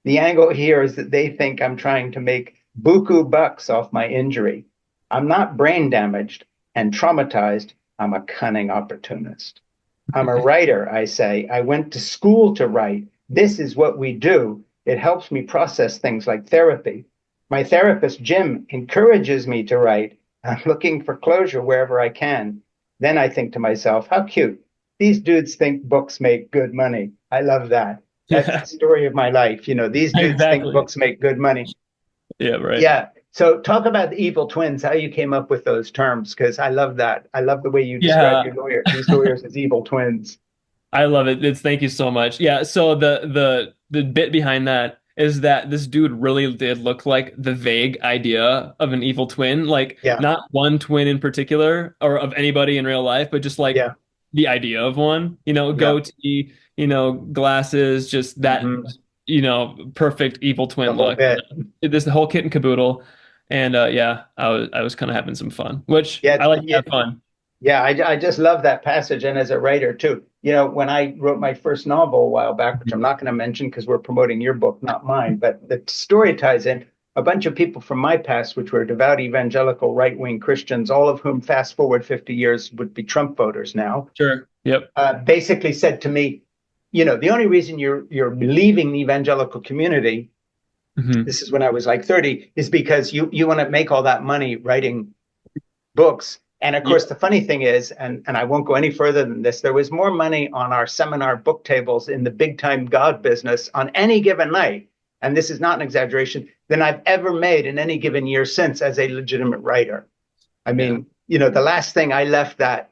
[SPEAKER 2] The angle here is that they think I'm trying to make buku bucks off my injury. I'm not brain damaged and traumatized. I'm a cunning opportunist. I'm a writer, I say. I went to school to write. This is what we do. It helps me process things like therapy. My therapist, Jim, encourages me to write. I'm looking for closure wherever I can. Then I think to myself, how cute. These dudes think books make good money. I love that. That's the
[SPEAKER 1] Yeah,
[SPEAKER 2] story of my life. These dudes think
[SPEAKER 1] exactly.
[SPEAKER 2] books make good money.
[SPEAKER 1] Yeah, right.
[SPEAKER 2] Yeah. So talk about the evil twins, how you came up with those terms, because I love that. I love the way you describe
[SPEAKER 1] Yeah,
[SPEAKER 2] these lawyers as evil twins.
[SPEAKER 1] I love it. Thank you so much. Yeah, so the bit behind that is that this dude really did look like the vague idea of an evil twin, like
[SPEAKER 2] Yeah.
[SPEAKER 1] not one twin in particular or of anybody in real life, but just like
[SPEAKER 2] Yeah.
[SPEAKER 1] the idea of one,
[SPEAKER 2] Yeah.
[SPEAKER 1] goatee, glasses, just that,
[SPEAKER 2] Hmm.
[SPEAKER 1] perfect evil
[SPEAKER 2] The
[SPEAKER 1] twin
[SPEAKER 2] whole
[SPEAKER 1] look.
[SPEAKER 2] bit.
[SPEAKER 1] This the whole kit and caboodle. And yeah, I was kind of having some fun, which
[SPEAKER 2] Yeah.
[SPEAKER 1] I like to
[SPEAKER 2] Yeah.
[SPEAKER 1] have fun.
[SPEAKER 2] Yeah. I just love that passage. And as a writer, too, when I wrote my first novel a while back, which I'm not going to mention because we're promoting your book, not mine, but the story ties in a bunch of people from my past, which were devout evangelical right wing Christians, all of whom, fast forward 50 years, would be Trump voters now,
[SPEAKER 1] Sure. Yep.
[SPEAKER 2] basically said to me, the only reason you're leaving the evangelical community,
[SPEAKER 1] Hmm.
[SPEAKER 2] this is when I was like 30, is because you want to make all that money writing books And of
[SPEAKER 1] Yeah.
[SPEAKER 2] course, the funny thing is, and I won't go any further than this, there was more money on our seminar book tables in the big time God business on any given night, and this is not an exaggeration, than I've ever made in any given year since as a legitimate writer. I
[SPEAKER 1] Yeah.
[SPEAKER 2] mean, the last thing I left that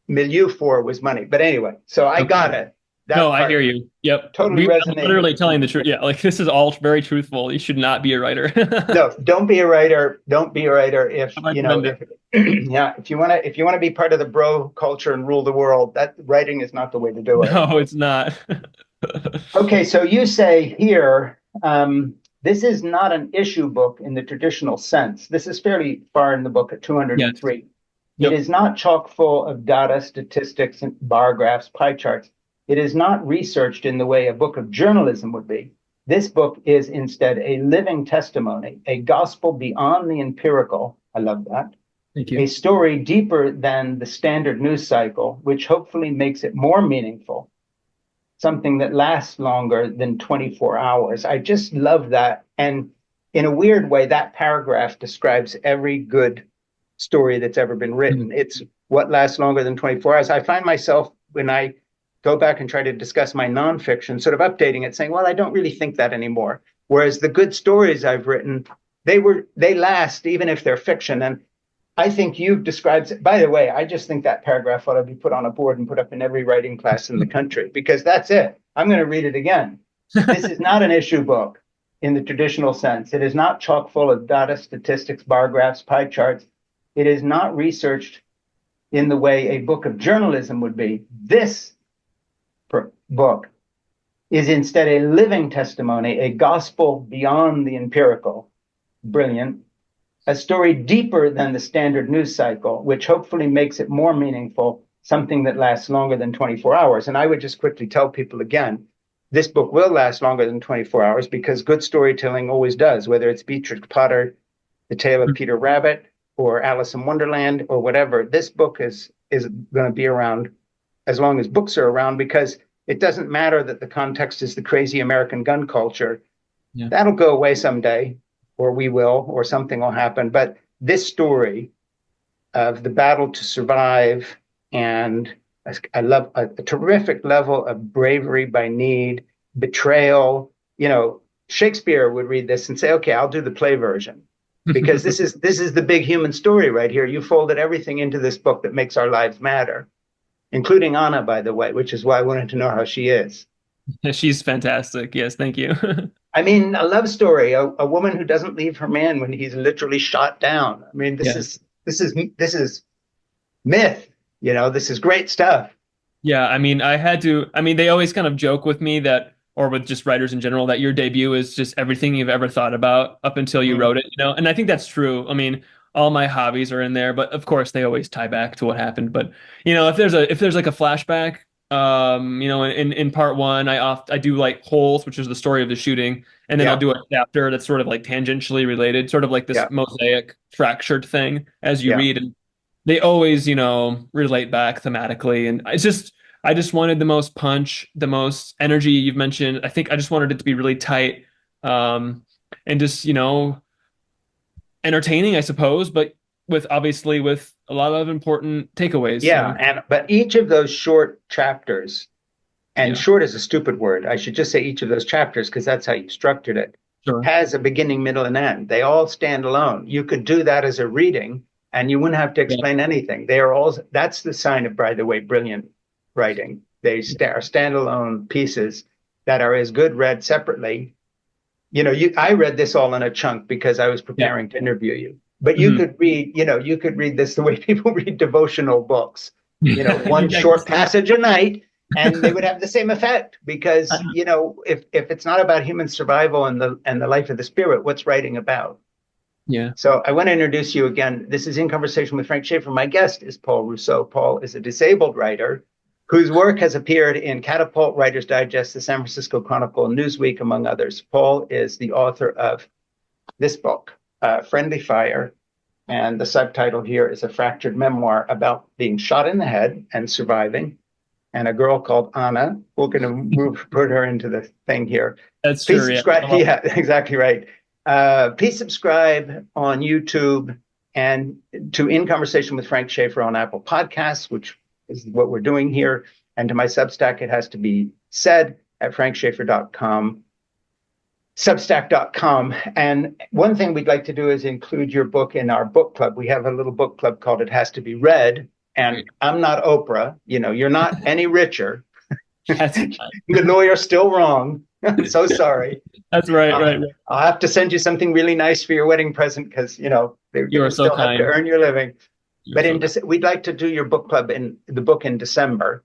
[SPEAKER 2] milieu for was money. But anyway, so I got
[SPEAKER 1] Okay.
[SPEAKER 2] it.
[SPEAKER 1] No,
[SPEAKER 2] That
[SPEAKER 1] I hear
[SPEAKER 2] part
[SPEAKER 1] you. Yep.
[SPEAKER 2] totally
[SPEAKER 1] I'm
[SPEAKER 2] resonated
[SPEAKER 1] literally
[SPEAKER 2] with
[SPEAKER 1] telling
[SPEAKER 2] me.
[SPEAKER 1] the truth. Yeah, like this is all very truthful. You should not be a writer.
[SPEAKER 2] No, don't be a writer. Don't be a writer if,
[SPEAKER 1] I recommend it.
[SPEAKER 2] if yeah, if you want to be part of the bro culture and rule the world, that writing is not the way to do it.
[SPEAKER 1] No, it's not.
[SPEAKER 2] Okay, so you say here, this is not an issue book in the traditional sense. This is fairly far in the book at
[SPEAKER 1] Yes.
[SPEAKER 2] 203. It
[SPEAKER 1] Yep.
[SPEAKER 2] is not chock full of data, statistics, and bar graphs, pie charts. It is not researched in the way a book of journalism would be. This book is instead a living testimony, a gospel beyond the empirical. I love that.
[SPEAKER 1] Thank
[SPEAKER 2] A
[SPEAKER 1] you.
[SPEAKER 2] story deeper than the standard news cycle, which hopefully makes it more meaningful, something that lasts longer than 24 hours. I just love that. And in a weird way, that paragraph describes every good story that's ever been written.
[SPEAKER 1] Mhm.
[SPEAKER 2] It's what lasts longer than 24 hours. I find myself, when I go back and try to discuss my nonfiction, sort of updating it, saying, well, I don't really think that anymore. Whereas the good stories I've written, they last even if they're fiction. And I think you've described, by the way, I just think that paragraph ought to be put on a board and put up in every writing class in the country because that's it. I'm going to read it again. This is not an issue book in the traditional sense. It is not chock full of data, statistics, bar graphs, pie charts. It is not researched in the way a book of journalism would be. This book is instead a living testimony, a gospel beyond the empirical. Brilliant. A story deeper than the standard news cycle, which hopefully makes it more meaningful, something that lasts longer than 24 hours. And I would just quickly tell people again, this book will last longer than 24 hours because good storytelling always does, whether it's Beatrix Potter, The Tale of Peter Rabbit, or Alice in Wonderland, or whatever. This book is going to be around as long as books are around because it doesn't matter that the context is the crazy American gun culture.
[SPEAKER 1] Yeah.
[SPEAKER 2] That'll go away someday, or we will, or something will happen. But this story of the battle to survive and I love a terrific level of bravery by need, betrayal. Shakespeare would read this and say, "Okay, I'll do the play version." Because this is the big human story right here. You folded everything into this book that makes our lives matter, including Anna, by the way, which is why I wanted to know how she is.
[SPEAKER 1] She's fantastic. Yes, thank you.
[SPEAKER 2] I mean, a love story, a woman who doesn't leave her man when he's literally shot down. I mean, this
[SPEAKER 1] Yeah.
[SPEAKER 2] is this is myth. This is great stuff.
[SPEAKER 1] Yeah, I mean, they always kind of joke with me that, or with just writers in general, that your debut is just everything you've ever thought about up until you
[SPEAKER 2] Mm,
[SPEAKER 1] wrote it. And I think that's true. I mean, all my hobbies are in there, but of course they always tie back to what happened. But, if there's like a flashback, in part one, I do like Holes, which is the story of the shooting, and then I'll
[SPEAKER 2] yeah,
[SPEAKER 1] do a chapter that's sort of like tangentially related, sort of like this
[SPEAKER 2] yeah,
[SPEAKER 1] mosaic fractured thing as you
[SPEAKER 2] yeah,
[SPEAKER 1] read. And they always, relate back thematically. And I just wanted the most punch, the most energy you've mentioned. I think I just wanted it to be really tight, um, and just, entertaining, I suppose, but with a lot of important takeaways.
[SPEAKER 2] yeah.
[SPEAKER 1] So
[SPEAKER 2] And but each of those short chapters, and
[SPEAKER 1] yeah,
[SPEAKER 2] short is a stupid word. I should just say each of those chapters because that's how you structured it,
[SPEAKER 1] sure.
[SPEAKER 2] has a beginning, middle, and end. They all stand alone. You could do that as a reading, and you wouldn't have to
[SPEAKER 1] Yeah.
[SPEAKER 2] explain anything. They are all. That's the sign of, by the way, brilliant writing. They are standalone pieces that are as good read separately. I read this all in a chunk because I was
[SPEAKER 1] Yeah.
[SPEAKER 2] preparing to interview you. But you
[SPEAKER 1] Mhm.
[SPEAKER 2] could read, you could read this the way people read devotional books. One
[SPEAKER 1] Yeah, I
[SPEAKER 2] short
[SPEAKER 1] guess.
[SPEAKER 2] passage a night, and they would have the same effect because if it's not about human survival and the life of the spirit, what's writing about?
[SPEAKER 1] Yeah.
[SPEAKER 2] So I want to introduce you again. This is In Conversation with Frank Schaeffer. My guest is Paul Rousseau. Paul is a disabled writer whose work has appeared in Catapult, Writer's Digest, the San Francisco Chronicle, Newsweek, among others. Paul is the author of this book, Friendly Fire, and the subtitle here is A Fractured Memoir about being shot in the head and surviving, and a girl called Anna. We're going to put her into the thing here.
[SPEAKER 1] That's
[SPEAKER 2] Please
[SPEAKER 1] true. Yeah.
[SPEAKER 2] subscribe. Yeah, exactly right. Please subscribe on YouTube and to In Conversation with Frank Schaeffer on Apple Podcasts, which is what we're doing here. And to my Substack, it has to be said at frankschaeffer.com, substack.com. And one thing we'd like to do is include your book in our book club. We have a little book club called It Has to Be Read. And
[SPEAKER 1] Great.
[SPEAKER 2] I'm not Oprah. You're not any richer.
[SPEAKER 1] That's
[SPEAKER 2] The lawyer's still wrong. I'm so sorry.
[SPEAKER 1] that's right,
[SPEAKER 2] Uh,
[SPEAKER 1] right, right.
[SPEAKER 2] I'll have to send you something really nice for your wedding present because,
[SPEAKER 1] You are
[SPEAKER 2] you
[SPEAKER 1] so
[SPEAKER 2] still have to
[SPEAKER 1] kind.
[SPEAKER 2] earn your living.
[SPEAKER 1] You're
[SPEAKER 2] But
[SPEAKER 1] so kind.
[SPEAKER 2] we'd like to do your book club in the book in December.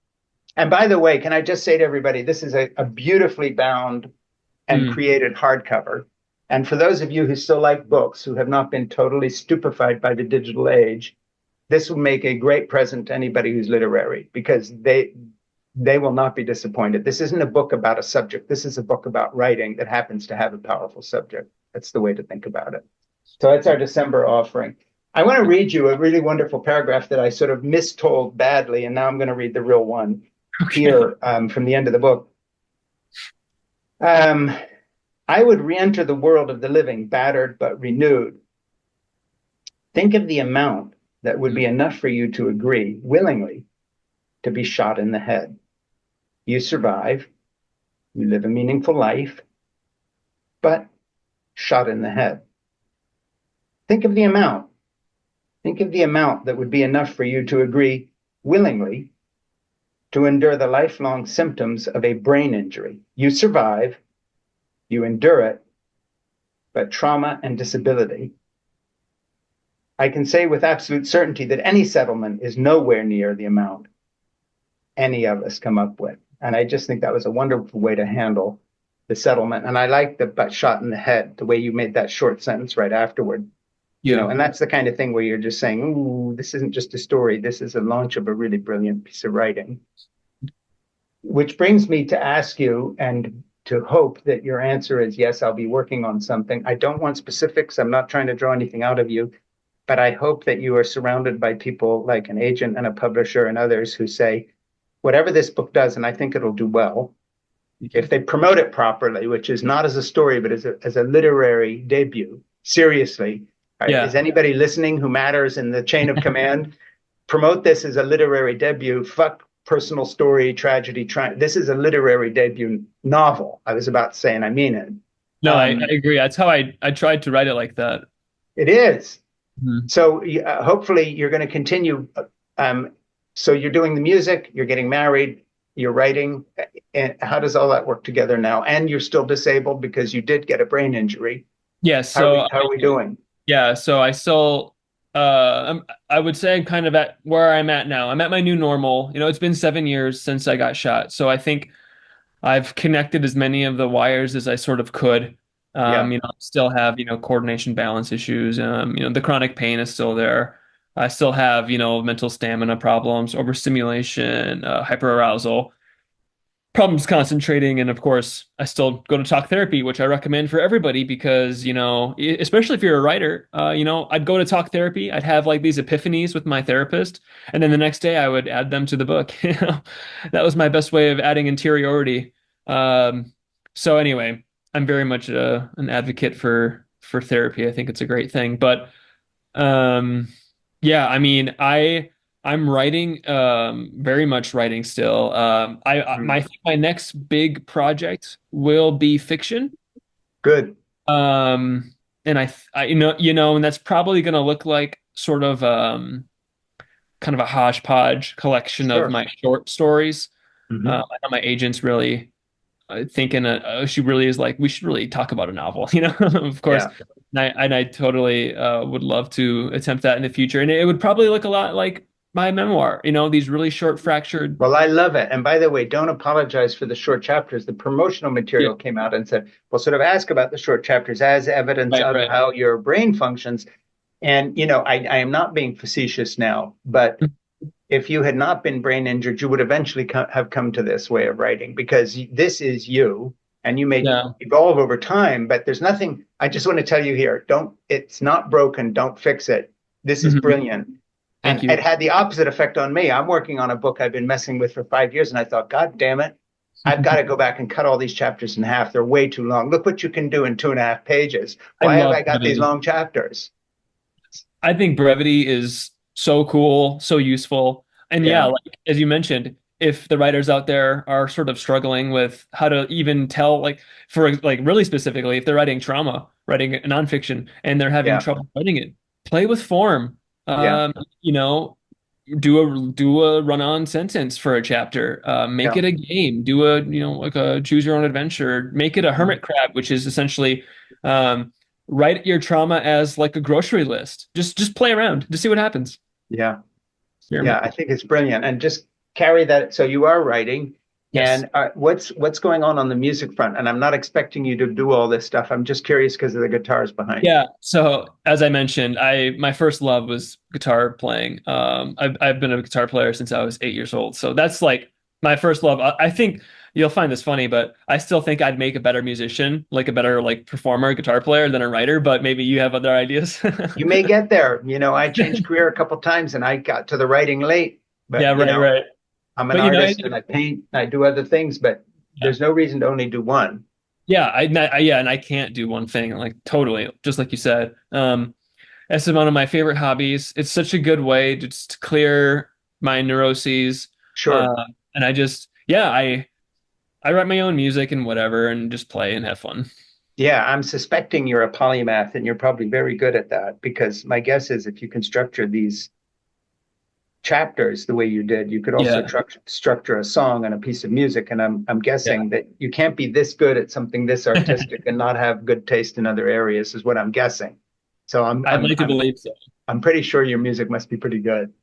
[SPEAKER 2] And by the way, can I just say to everybody, this is a beautifully bound and
[SPEAKER 1] Mm,
[SPEAKER 2] created hardcover. And for those of you who still like books, who have not been totally stupefied by the digital age, this will make a great present to anybody who's literary because they will not be disappointed. This isn't a book about a subject. This is a book about writing that happens to have a powerful subject. That's the way to think about it. So that's our December offering. I want to read you a really wonderful paragraph that I sort of mistold badly, and now I'm going to read the real one
[SPEAKER 1] okay.
[SPEAKER 2] here from the end of the book. Um, I would re-enter the world of the living, battered but renewed. Think of the amount that would
[SPEAKER 1] Mm,
[SPEAKER 2] be enough for you to agree willingly to be shot in the head. You survive, you live a meaningful life, but shot in the head. Think of the amount. Think of the amount that would be enough for you to agree willingly to endure the lifelong symptoms of a brain injury. You survive, you endure it, but trauma and disability. I can say with absolute certainty that any settlement is nowhere near the amount any of us come up with. And I just think that was a wonderful way to handle the settlement. And I like the but shot in the head, the way you made that short sentence right afterward.
[SPEAKER 1] yeah.
[SPEAKER 2] And that's the kind of thing where you're just saying, ooh, this isn't just a story. This is a launch of a really brilliant piece of writing. Which brings me to ask you and to hope that your answer is yes, I'll be working on something. I don't want specifics. I'm not trying to draw anything out of you, but I hope that you are surrounded by people like an agent and a publisher and others who say, whatever this book does, and I think it'll do well,
[SPEAKER 1] Thank you.
[SPEAKER 2] if they promote it properly, which is not as a story, but as a literary debut, seriously, is
[SPEAKER 1] Yeah.
[SPEAKER 2] anybody listening who matters in the chain of command? Promote this as a literary debut. Fuck personal story, tragedy. This is a literary debut novel. I was about to say, and I mean it.
[SPEAKER 1] No, I
[SPEAKER 2] Um,
[SPEAKER 1] agree. That's how I tried to write it like that.
[SPEAKER 2] it is.
[SPEAKER 1] Mhm.
[SPEAKER 2] So hopefully you're going to continue. Um, so you're doing the music, you're getting married, you're writing. And how does all that work together now? And you're still disabled because you did get a brain injury.
[SPEAKER 1] Yeah,
[SPEAKER 2] How are
[SPEAKER 1] so
[SPEAKER 2] we doing?
[SPEAKER 1] yeah, so I still I would say I'm kind of at where I'm at now. I'm at my new normal. It's been 7 years since I got shot. So I think I've connected as many of the wires as I sort of could.
[SPEAKER 2] Yeah.
[SPEAKER 1] Still have, coordination balance issues. The chronic pain is still there. I still have, mental stamina problems, overstimulation, hyperarousal, problems concentrating. And of course, I still go to talk therapy, which I recommend for everybody because, especially if you're a writer, I'd go to talk therapy. I'd have like these epiphanies with my therapist. And then the next day I would add them to the book. That was my best way of adding interiority. Um, so anyway, I'm very much an advocate for therapy. I think it's a great thing. But um, yeah, I mean, I'm writing, very much writing still. I
[SPEAKER 2] Mm.
[SPEAKER 1] think my next big project will be fiction.
[SPEAKER 2] Good.
[SPEAKER 1] Um, and and that's probably going to look like sort of kind of a hodgepodge collection of
[SPEAKER 2] Sure.
[SPEAKER 1] my short stories.
[SPEAKER 2] Hmm.
[SPEAKER 1] I know my agent's really thinking she really is like we should really talk about a novel, of course.
[SPEAKER 2] Yeah.
[SPEAKER 1] And I totally would love to attempt that in the future. And it would probably look a lot like my memoir, these really short fractured.
[SPEAKER 2] Well, I love it. And by the way, don't apologize for the short chapters. The promotional
[SPEAKER 1] Yeah,
[SPEAKER 2] material came out and said, well, sort of ask about the short chapters as evidence
[SPEAKER 1] right,
[SPEAKER 2] of
[SPEAKER 1] right.
[SPEAKER 2] how your brain functions. And, I am not being facetious now, but if you had not been brain injured, you would eventually have come to this way of writing because this is you and you may
[SPEAKER 1] Yeah.
[SPEAKER 2] evolve over time, but there's nothing. I just want to tell you here, it's not broken. Don't fix it. This is
[SPEAKER 1] Mhm.
[SPEAKER 2] brilliant.
[SPEAKER 1] Thank
[SPEAKER 2] And it
[SPEAKER 1] you.
[SPEAKER 2] had the opposite effect on me. I'm working on a book I've been messing with for 5 years, and I thought, God damn it, I've got to go back and cut all these chapters in half. They're way too long. Look what you can do in 2.5 pages.
[SPEAKER 1] I
[SPEAKER 2] Why have
[SPEAKER 1] love
[SPEAKER 2] I got these
[SPEAKER 1] editing.
[SPEAKER 2] long chapters?
[SPEAKER 1] I think brevity is so cool, so useful. And yeah,
[SPEAKER 2] Yeah,
[SPEAKER 1] like as you mentioned, if the writers out there are sort of struggling with how to even tell, like for like really specifically, if they're writing trauma, writing a nonfiction, and they're having
[SPEAKER 2] yeah,
[SPEAKER 1] trouble writing it, play with form.
[SPEAKER 2] yeah,
[SPEAKER 1] You know, do a run-on sentence for a chapter. Make
[SPEAKER 2] yeah.
[SPEAKER 1] it a game. Do a like a choose your own adventure. Make it a
[SPEAKER 2] Mhm.
[SPEAKER 1] hermit crab, which is essentially um, write your trauma as like a grocery list. Just play around. Just see what happens.
[SPEAKER 2] Yeah, yeah.
[SPEAKER 1] Experiment.
[SPEAKER 2] I think it's brilliant, and just carry that. So you are writing,
[SPEAKER 1] Yes.
[SPEAKER 2] and what's going on the music front? And I'm not expecting you to do all this stuff. I'm just curious because of the guitars behind.
[SPEAKER 1] Yeah. So as I mentioned, I my first love was guitar playing. I've been a guitar player since I was 8 years old. So that's like my first love. I think you'll find this funny, but I still think I'd make a better musician, like a better like performer, guitar player than a writer. But maybe you have other ideas.
[SPEAKER 2] You may get there. I changed career a couple times, and I got to the writing late.
[SPEAKER 1] Yeah.
[SPEAKER 2] But
[SPEAKER 1] Right. Right.
[SPEAKER 2] I'm an
[SPEAKER 1] But
[SPEAKER 2] artist, and I paint, and I do other things. But
[SPEAKER 1] yeah.
[SPEAKER 2] there's no reason to only do one.
[SPEAKER 1] Yeah, yeah, and I can't do one thing, like totally, just like you said. It's one of my favorite hobbies. It's such a good way to just clear my neuroses.
[SPEAKER 2] Sure.
[SPEAKER 1] Uh, and yeah, I write my own music and whatever, and just play and have fun.
[SPEAKER 2] Yeah, I'm suspecting you're a polymath, and you're probably very good at that because my guess is if you can structure these chapters the way you did, you could also
[SPEAKER 1] Yeah,
[SPEAKER 2] structure a song and a piece of music. And I'm
[SPEAKER 1] yeah.
[SPEAKER 2] guessing that you can't be this good at something this artistic and not have good taste in other areas, is what I'm guessing. So
[SPEAKER 1] I'd like to believe so.
[SPEAKER 2] I'm pretty sure your music must be pretty good.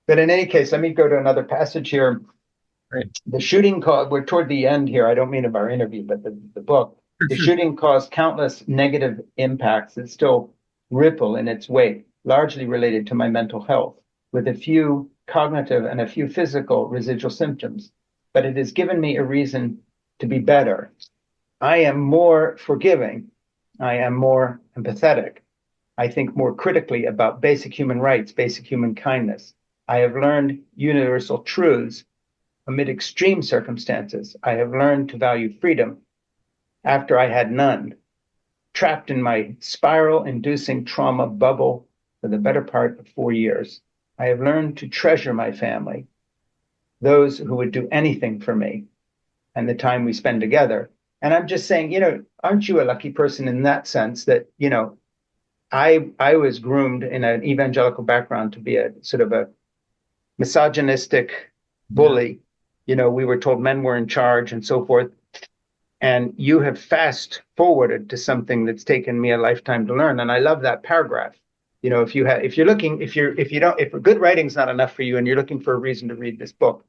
[SPEAKER 2] But in any case, let me go to another passage here.
[SPEAKER 1] Right.
[SPEAKER 2] The shooting caused, we're toward the end here. I don't mean of our interview, but the book. The shooting caused countless negative impacts that still ripple in its wake, largely related to my mental health, with a few cognitive and a few physical residual symptoms. But it has given me a reason to be better. I am more forgiving. I am more empathetic. I think more critically about basic human rights, basic human kindness. I have learned universal truths amid extreme circumstances. I have learned to value freedom after I had none, trapped in my spiral inducing trauma bubble for the better part of 4 years. I have learned to treasure my family, those who would do anything for me, and the time we spend together. And I'm just saying, aren't you a lucky person in that sense that, I was groomed in an evangelical background to be a sort of a misogynistic
[SPEAKER 1] Yeah.
[SPEAKER 2] bully. We were told men were in charge and so forth. And you have fast forwarded to something that's taken me a lifetime to learn. And I love that paragraph. If you're looking, if you don't, if good writing's not enough for you and you're looking for a reason to read this book,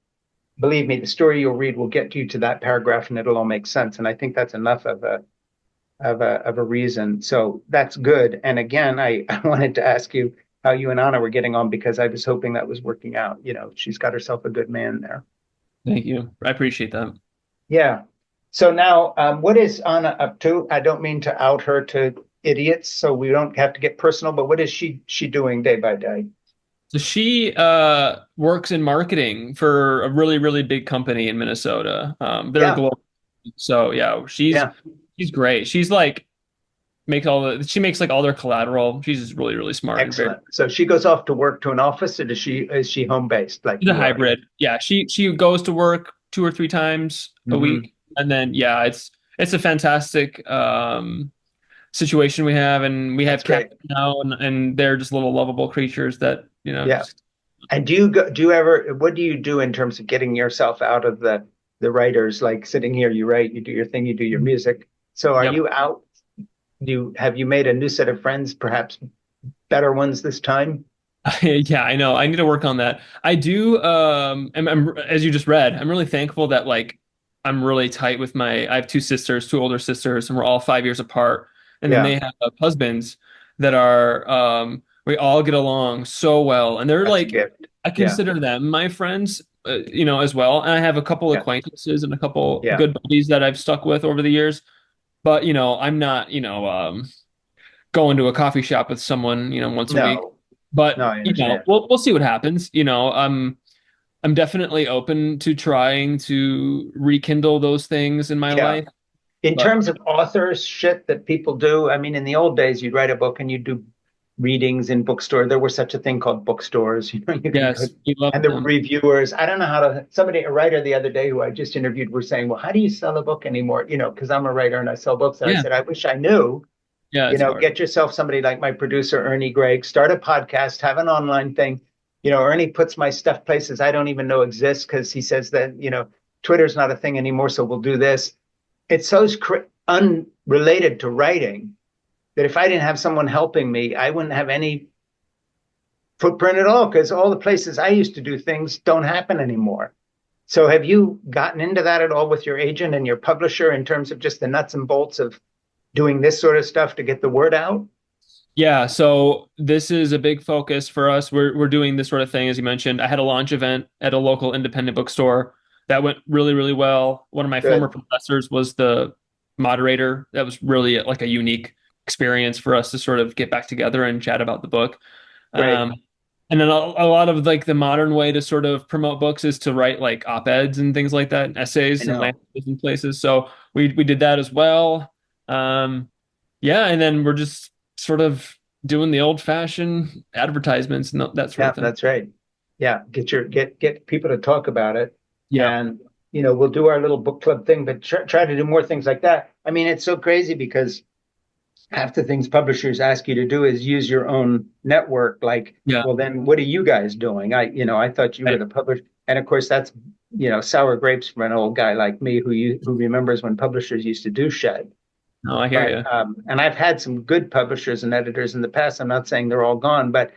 [SPEAKER 2] believe me, the story you'll read will get you to that paragraph and it'll all make sense. And I think that's enough of a reason. So that's good. And again, I wanted to ask you how you and Anna were getting on because I was hoping that was working out. She's got herself a good man there.
[SPEAKER 1] Thank you. I appreciate that.
[SPEAKER 2] Yeah. So now, what is Anna up to? I don't mean to out her to idiots, so we don't have to get personal, but what is she doing day by day?
[SPEAKER 1] So she works in marketing for a really, really big company in Minnesota. They're
[SPEAKER 2] Yeah,
[SPEAKER 1] global. So yeah,
[SPEAKER 2] yeah,
[SPEAKER 1] she's great. She's like she makes like all their collateral. She's just really, really smart and very
[SPEAKER 2] excellent. So she goes off to work to an office, or is she home based like
[SPEAKER 1] she's a
[SPEAKER 2] you are?
[SPEAKER 1] hybrid. Yeah, she goes to work 2 or 3 times a
[SPEAKER 2] Hmm.
[SPEAKER 1] week, and then yeah, it's a fantastic situation we have, and we
[SPEAKER 2] That's
[SPEAKER 1] have
[SPEAKER 2] great.
[SPEAKER 1] cats now, and they're just little lovable creatures that
[SPEAKER 2] Yeah.
[SPEAKER 1] just
[SPEAKER 2] And what do you do in terms of getting yourself out of the writers, like sitting here, you write, you do your thing, you do your music. So are
[SPEAKER 1] yep.
[SPEAKER 2] you out? Have you made a new set of friends, perhaps better ones this time?
[SPEAKER 1] Yeah, I know. I need to work on that. I do. As you just read, I'm really thankful that like I'm really tight with I have two sisters, two older sisters, and we're all 5 years apart. And then
[SPEAKER 2] Yeah,
[SPEAKER 1] they have husbands that are, we all get along so well. And they're
[SPEAKER 2] that's a
[SPEAKER 1] like,
[SPEAKER 2] gift.
[SPEAKER 1] I
[SPEAKER 2] Yeah,
[SPEAKER 1] consider them my friends, as well. And I have a couple
[SPEAKER 2] yeah,
[SPEAKER 1] acquaintances and a couple
[SPEAKER 2] yeah.
[SPEAKER 1] good buddies that I've stuck with over the years. But, I'm not, going to a coffee shop with someone, once a week.
[SPEAKER 2] No, no,
[SPEAKER 1] But
[SPEAKER 2] I understand.
[SPEAKER 1] we'll see what happens. I'm definitely open to trying to rekindle those things in my
[SPEAKER 2] Yeah.
[SPEAKER 1] life.
[SPEAKER 2] In
[SPEAKER 1] But
[SPEAKER 2] terms of authors shit that people do, I mean, in the old days, you'd write a book and you'd do readings in bookstores. There was such a thing called bookstores. You could go,
[SPEAKER 1] Yes, we love
[SPEAKER 2] and the
[SPEAKER 1] them.
[SPEAKER 2] reviewers. I don't know how to. Somebody, a writer the other day who I just interviewed, were saying, "Well, how do you sell a book anymore?" Because I'm a writer and I sell books. And I
[SPEAKER 1] Yeah,
[SPEAKER 2] said, "I wish I knew."
[SPEAKER 1] yeah, it's hard.
[SPEAKER 2] Get yourself somebody like my producer Ernie Gregg, start a podcast, have an online thing. Ernie puts my stuff places I don't even know exist because he says that Twitter's not a thing anymore, so we'll do this. It's so unrelated to writing that if I didn't have someone helping me, I wouldn't have any footprint at all because all the places I used to do things don't happen anymore. So have you gotten into that at all with your agent and your publisher in terms of just the nuts and bolts of doing this sort of stuff to get the word out?
[SPEAKER 1] Yeah, so this is a big focus for us. We're doing this sort of thing, as you mentioned. I had a launch event at a local independent bookstore that went really, really well. One of my former
[SPEAKER 2] Good.
[SPEAKER 1] professors was the moderator. That was really like a unique experience for us to sort of get back together and chat about the book.
[SPEAKER 2] Great.
[SPEAKER 1] Um, and then a lot of like the modern way to sort of promote books is to write like op-eds and things like that, and
[SPEAKER 2] I
[SPEAKER 1] essays and
[SPEAKER 2] know.
[SPEAKER 1] languages and places. So we did that as well. Um, yeah, and then we're just sort of doing the old-fashioned advertisements and that sort
[SPEAKER 2] Yeah,
[SPEAKER 1] of thing.
[SPEAKER 2] that's right. Yeah, get people to talk about it,
[SPEAKER 1] Yeah.
[SPEAKER 2] and we'll do our little book club thing, but try to do more things like that. I mean, it's so crazy because half the things publishers ask you to do is use your own network. Like,
[SPEAKER 1] Yeah.
[SPEAKER 2] well, then what are you guys doing? I thought you were
[SPEAKER 1] Right.
[SPEAKER 2] the publisher, and of course that's sour grapes for an old guy like me who remembers when publishers used to do shed.
[SPEAKER 1] No, I hear
[SPEAKER 2] But
[SPEAKER 1] you.
[SPEAKER 2] and I've had some good publishers and editors in the past. I'm not saying they're all gone, but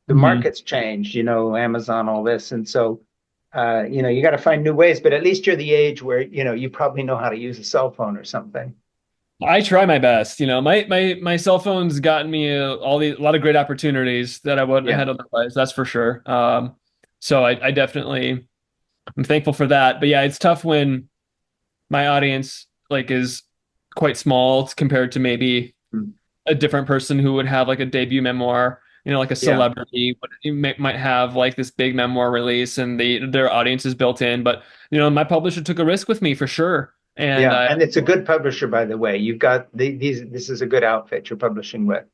[SPEAKER 2] the
[SPEAKER 1] Hmm.
[SPEAKER 2] market's changed. Amazon, all this, and so you got to find new ways. But at least you're the age where you probably know how to use a cell phone or something.
[SPEAKER 1] I try my best. My cell phone's gotten me a lot of great opportunities that I wouldn't have
[SPEAKER 2] Yeah,
[SPEAKER 1] had otherwise. That's for sure. So I definitely I'm thankful for that. But yeah, it's tough when my audience like is quite small compared to maybe
[SPEAKER 2] mm,
[SPEAKER 1] a different person who would have like a debut memoir, like a
[SPEAKER 2] yeah,
[SPEAKER 1] celebrity might have like this big memoir release and their audience is built in. But my publisher took a risk with me for sure, and
[SPEAKER 2] yeah. And it's a good publisher, by the way. You've got these. This is a good outfit you're publishing with.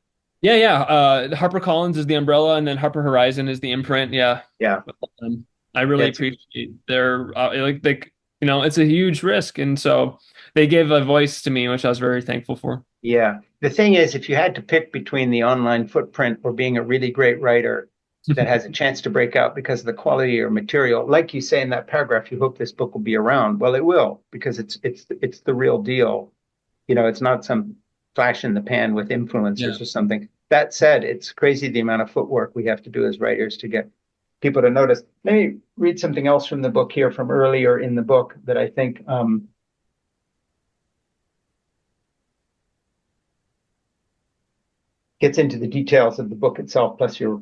[SPEAKER 1] yeah, yeah. HarperCollins is the umbrella, and then Harper Horizon is the imprint. Yeah,
[SPEAKER 2] Yeah,
[SPEAKER 1] um, I really
[SPEAKER 2] it's
[SPEAKER 1] appreciate their it's a huge risk, and so they gave a voice to me, which I was very thankful for.
[SPEAKER 2] yeah. The thing is, if you had to pick between the online footprint or being a really great writer that has a chance to break out because of the quality of your material, like you say in that paragraph, you hope this book will be around. Well, it will because it's the real deal. It's not some flash in the pan with
[SPEAKER 1] Yeah.
[SPEAKER 2] influencers or something. That said, it's crazy the amount of footwork we have to do as writers to get people to notice. Let me read something else from the book here from earlier in the book that I think gets into the details of the book itself, plus your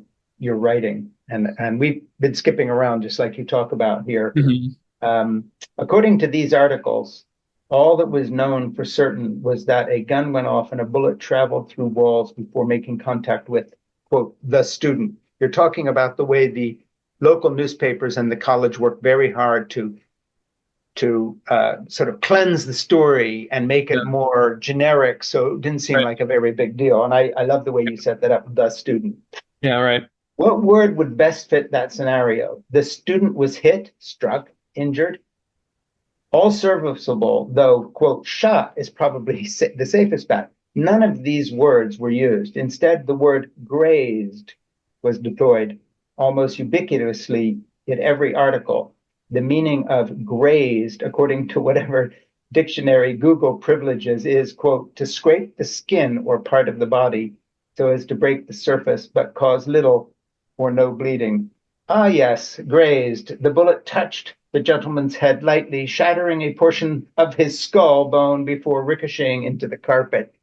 [SPEAKER 2] writing. And we've been skipping around just like you talk about here.
[SPEAKER 1] Mhm.
[SPEAKER 2] According to these articles, all that was known for certain was that a gun went off and a bullet traveled through walls before making contact with, quote, the student. You're talking about the way the local newspapers and the college worked very hard to sort of cleanse the story and make
[SPEAKER 1] Yeah.
[SPEAKER 2] it more generic so it didn't seem
[SPEAKER 1] Right.
[SPEAKER 2] like a very big deal. And I love the way you set that up, the student.
[SPEAKER 1] Yeah. Right.
[SPEAKER 2] What word would best fit that scenario? The student was hit, struck, injured, all serviceable, though, quote, shot is probably the safest bet. None of these words were used. Instead, the word grazed was deployed almost ubiquitously in every article. The meaning of grazed, according to whatever dictionary Google privileges, is, quote, to scrape the skin or part of the body so as to break the surface but cause little or no bleeding. Ah, yes, grazed. The bullet touched the gentleman's head lightly, shattering a portion of his skull bone before ricocheting into the carpet.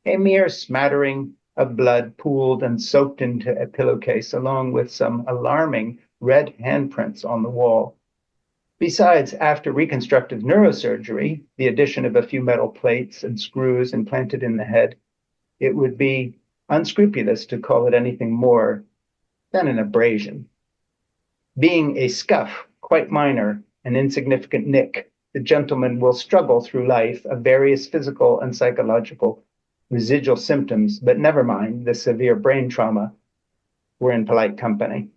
[SPEAKER 2] A mere smattering of blood pooled and soaked into a pillowcase, along with some alarming red handprints on the wall. Besides, after reconstructive neurosurgery, the addition of a few metal plates and screws implanted in the head, it would be unscrupulous to call it anything more than an abrasion. Being a scuff, quite minor, an insignificant nick, the gentleman will struggle through life of various physical and psychological residual symptoms, but never mind the severe brain trauma. We're in polite company.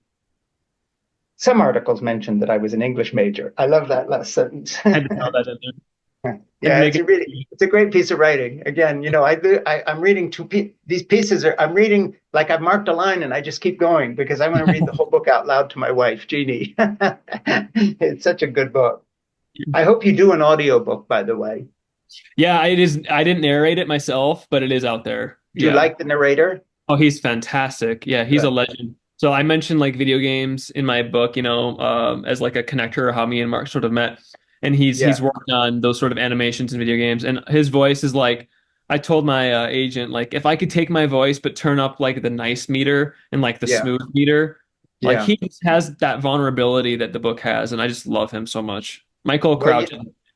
[SPEAKER 2] Some articles mentioned that I was an English major. I love that last sentence.
[SPEAKER 1] I had to throw that in there. Had to
[SPEAKER 2] Yeah,
[SPEAKER 1] make it.
[SPEAKER 2] it's a great piece of writing. Again, I'm reading these pieces are I'm reading like I've marked a line and I just keep going because I want to read the whole book out loud to my wife, Jeannie. It's such a good book. I hope you do an audiobook, by the way.
[SPEAKER 1] Yeah, it is. I didn't narrate it myself, but it is out there.
[SPEAKER 2] Do you
[SPEAKER 1] Yeah.
[SPEAKER 2] like the narrator?
[SPEAKER 1] Oh, he's fantastic. Yeah, he's a
[SPEAKER 2] Good.
[SPEAKER 1] legend. So I mentioned like video games in my book, as like a connector, how me and Mark sort of met. And he's
[SPEAKER 2] Yeah,
[SPEAKER 1] worked on those sort of animations in video games. And his voice is like, I told my agent, like, if I could take my voice but turn up like the nice meter and like the
[SPEAKER 2] yeah,
[SPEAKER 1] smooth meter, like
[SPEAKER 2] yeah.
[SPEAKER 1] he just has that vulnerability that the book has, and I just love him so much. Michael
[SPEAKER 2] Well,
[SPEAKER 1] Crouch.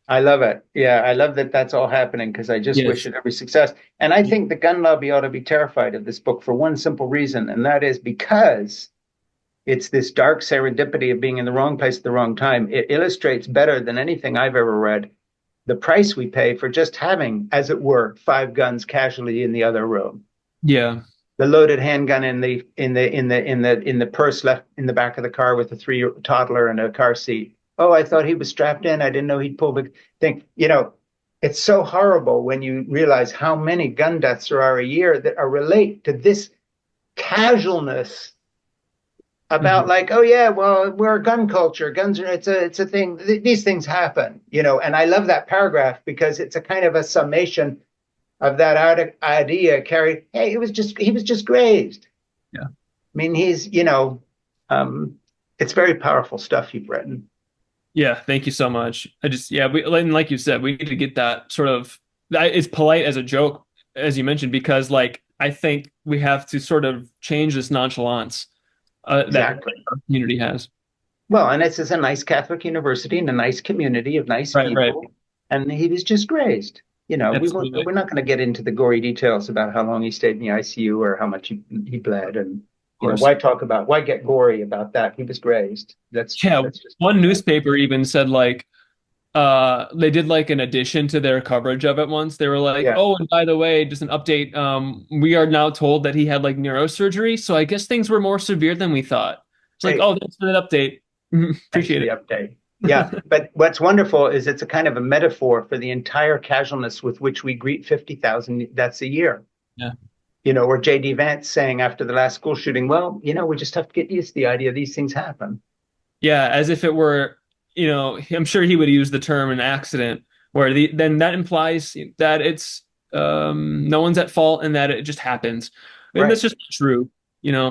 [SPEAKER 2] I love it. Yeah, I love that that's all happening because I just wish
[SPEAKER 1] Yes.
[SPEAKER 2] it every success. And I think the gun lobby ought to be terrified of this book for one simple reason, and that is because it's this dark serendipity of being in the wrong place at the wrong time. It illustrates better than anything I've ever read the price we pay for just having, as it were, five guns casually in the other room.
[SPEAKER 1] Yeah.
[SPEAKER 2] The loaded handgun in the purse left in the back of the car with a three toddler in a car seat. Oh, I thought he was strapped in. I didn't know he'd pull the thing. It's so horrible when you realize how many gun deaths there are a year that are relate to this casualness about
[SPEAKER 1] Mhm.
[SPEAKER 2] like, oh yeah, well, we're a gun culture. Guns are it's a thing. These things happen, and I love that paragraph because it's a kind of a summation of that idea carried. Hey, he was just grazed.
[SPEAKER 1] Yeah.
[SPEAKER 2] I mean, um, it's very powerful stuff you've written.
[SPEAKER 1] Yeah, thank you so much. Yeah, and like you said, we need to get that sort of, it's polite as a joke, as you mentioned, because like I think we have to sort of change this nonchalance that
[SPEAKER 2] Exactly.
[SPEAKER 1] our community has.
[SPEAKER 2] Well, and this is a nice Catholic university and a nice community of nice
[SPEAKER 1] Right, right.
[SPEAKER 2] people, and he was just grazed.
[SPEAKER 1] Absolutely.
[SPEAKER 2] We're not going to get into the gory details about how long he stayed in the ICU or how much he bled, and
[SPEAKER 1] Of course.
[SPEAKER 2] why get gory about that? He was grazed.
[SPEAKER 1] Yeah,
[SPEAKER 2] That's just
[SPEAKER 1] one newspaper even said like they did like an addition to their coverage of it once. They were like,
[SPEAKER 2] yeah.
[SPEAKER 1] "Oh, and by the way, just an update. We are now told that he had like neurosurgery, so I guess things were more severe than we thought." It's like,
[SPEAKER 2] Hey,
[SPEAKER 1] "Oh, thanks for that update.
[SPEAKER 2] thanks for
[SPEAKER 1] Appreciate
[SPEAKER 2] the
[SPEAKER 1] it."
[SPEAKER 2] update. Yeah, but what's wonderful is it's a kind of a metaphor for the entire casualness with which we greet 50,000 deaths a year.
[SPEAKER 1] Yeah.
[SPEAKER 2] Where J.D. Vance saying after the last school shooting, well, we just have to get used to the idea these things happen.
[SPEAKER 1] Yeah, as if it were, I'm sure he would use the term an accident, where then that implies that it's no one's at fault and that it just happens. And that's
[SPEAKER 2] Right.
[SPEAKER 1] just not true.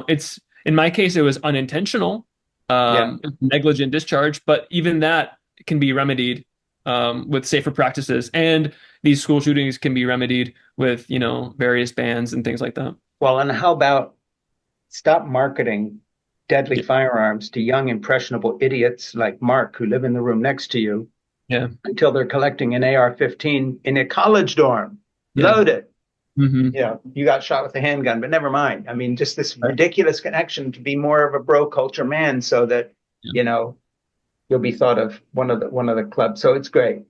[SPEAKER 1] It's in my case it was unintentional,
[SPEAKER 2] Yeah.
[SPEAKER 1] negligent discharge, but even that can be remedied with safer practices. And these school shootings can be remedied with, various bans and things like that.
[SPEAKER 2] Well, and how about stop marketing deadly
[SPEAKER 1] Yeah.
[SPEAKER 2] firearms to young, impressionable idiots like Mark who live in the room next to you
[SPEAKER 1] Yeah.
[SPEAKER 2] until they're collecting an AR-15 in a college dorm,
[SPEAKER 1] Yeah.
[SPEAKER 2] loaded.
[SPEAKER 1] Hmm.
[SPEAKER 2] You got shot with a handgun, but never mind. I mean, just this
[SPEAKER 1] Right.
[SPEAKER 2] ridiculous connection to be more of a bro culture man so that,
[SPEAKER 1] Yeah.
[SPEAKER 2] you know, you'll be thought of one of the clubs. So it's great.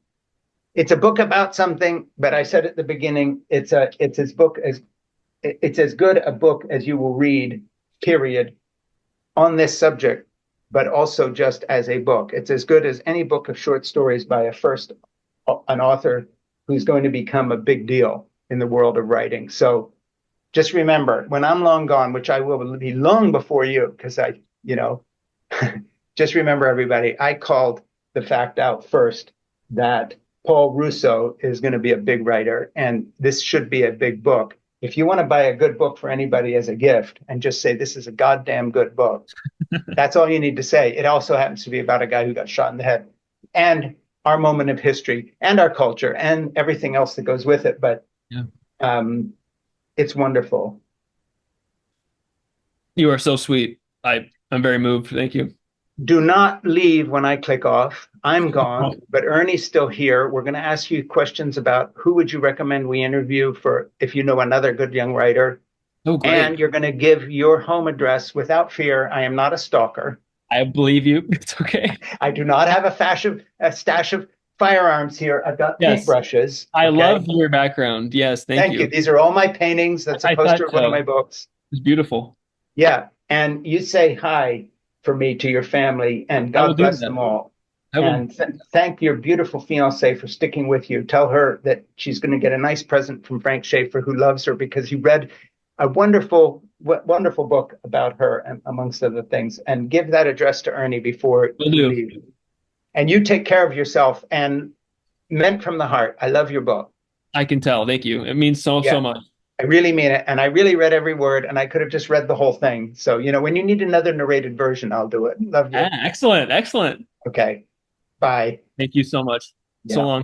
[SPEAKER 2] It's a book about something, but I said at the beginning, it's as good a book as you will read, period, on this subject, but also just as a book. It's as good as any book of short stories by an author who's going to become a big deal in the world of writing. So just remember, when I'm long gone, which I will be long before you, because just remember, everybody, I called the fact out first that Paul Rousseau is going to be a big writer, and this should be a big book. If you want to buy a good book for anybody as a gift and just say, this is a goddamn good book, that's all you need to say. It also happens to be about a guy who got shot in the head and our moment of history and our culture and everything else that goes with it. But
[SPEAKER 1] Yeah.
[SPEAKER 2] um, it's wonderful.
[SPEAKER 1] You are so sweet. I'm very moved. Thank you.
[SPEAKER 2] Do not leave when I click off. I'm gone, but Ernie's still here. We're going to ask you questions about who would you recommend we interview for if you know another good young writer.
[SPEAKER 1] Oh,
[SPEAKER 2] And
[SPEAKER 1] great.
[SPEAKER 2] you're going to give your home address without fear. I am not a stalker.
[SPEAKER 1] I believe you. It's okay.
[SPEAKER 2] I do not have a stash of firearms here. I've got
[SPEAKER 1] Yes.
[SPEAKER 2] paintbrushes.
[SPEAKER 1] I
[SPEAKER 2] Okay.
[SPEAKER 1] love your background. Yes, thank
[SPEAKER 2] Thank you.
[SPEAKER 1] you.
[SPEAKER 2] These are all my paintings. That's a
[SPEAKER 1] I
[SPEAKER 2] poster
[SPEAKER 1] thought
[SPEAKER 2] of one of my
[SPEAKER 1] so.
[SPEAKER 2] books.
[SPEAKER 1] It's beautiful.
[SPEAKER 2] Yeah. And you say hi for me to your family, and
[SPEAKER 1] I will
[SPEAKER 2] God
[SPEAKER 1] do
[SPEAKER 2] bless
[SPEAKER 1] that.
[SPEAKER 2] them all.
[SPEAKER 1] I will.
[SPEAKER 2] And thank your beautiful fiance for sticking with you. Tell her that she's going to get a nice present from Frank Schaeffer, who loves her because he read a wonderful book about her, amongst other things. And give that address to Ernie before
[SPEAKER 1] Will
[SPEAKER 2] we
[SPEAKER 1] do.
[SPEAKER 2] leave. And you take care of yourself. And meant from the heart, I love your book.
[SPEAKER 1] I can tell. Thank you. It means so, so
[SPEAKER 2] Yeah,
[SPEAKER 1] much.
[SPEAKER 2] I really mean it. And I really read every word, and I could have just read the whole thing. So, when you need another narrated version, I'll do it. Love
[SPEAKER 1] Ah,
[SPEAKER 2] you.
[SPEAKER 1] excellent. Excellent.
[SPEAKER 2] Okay. Bye.
[SPEAKER 1] Thank you so much. So
[SPEAKER 2] Yeah.
[SPEAKER 1] long.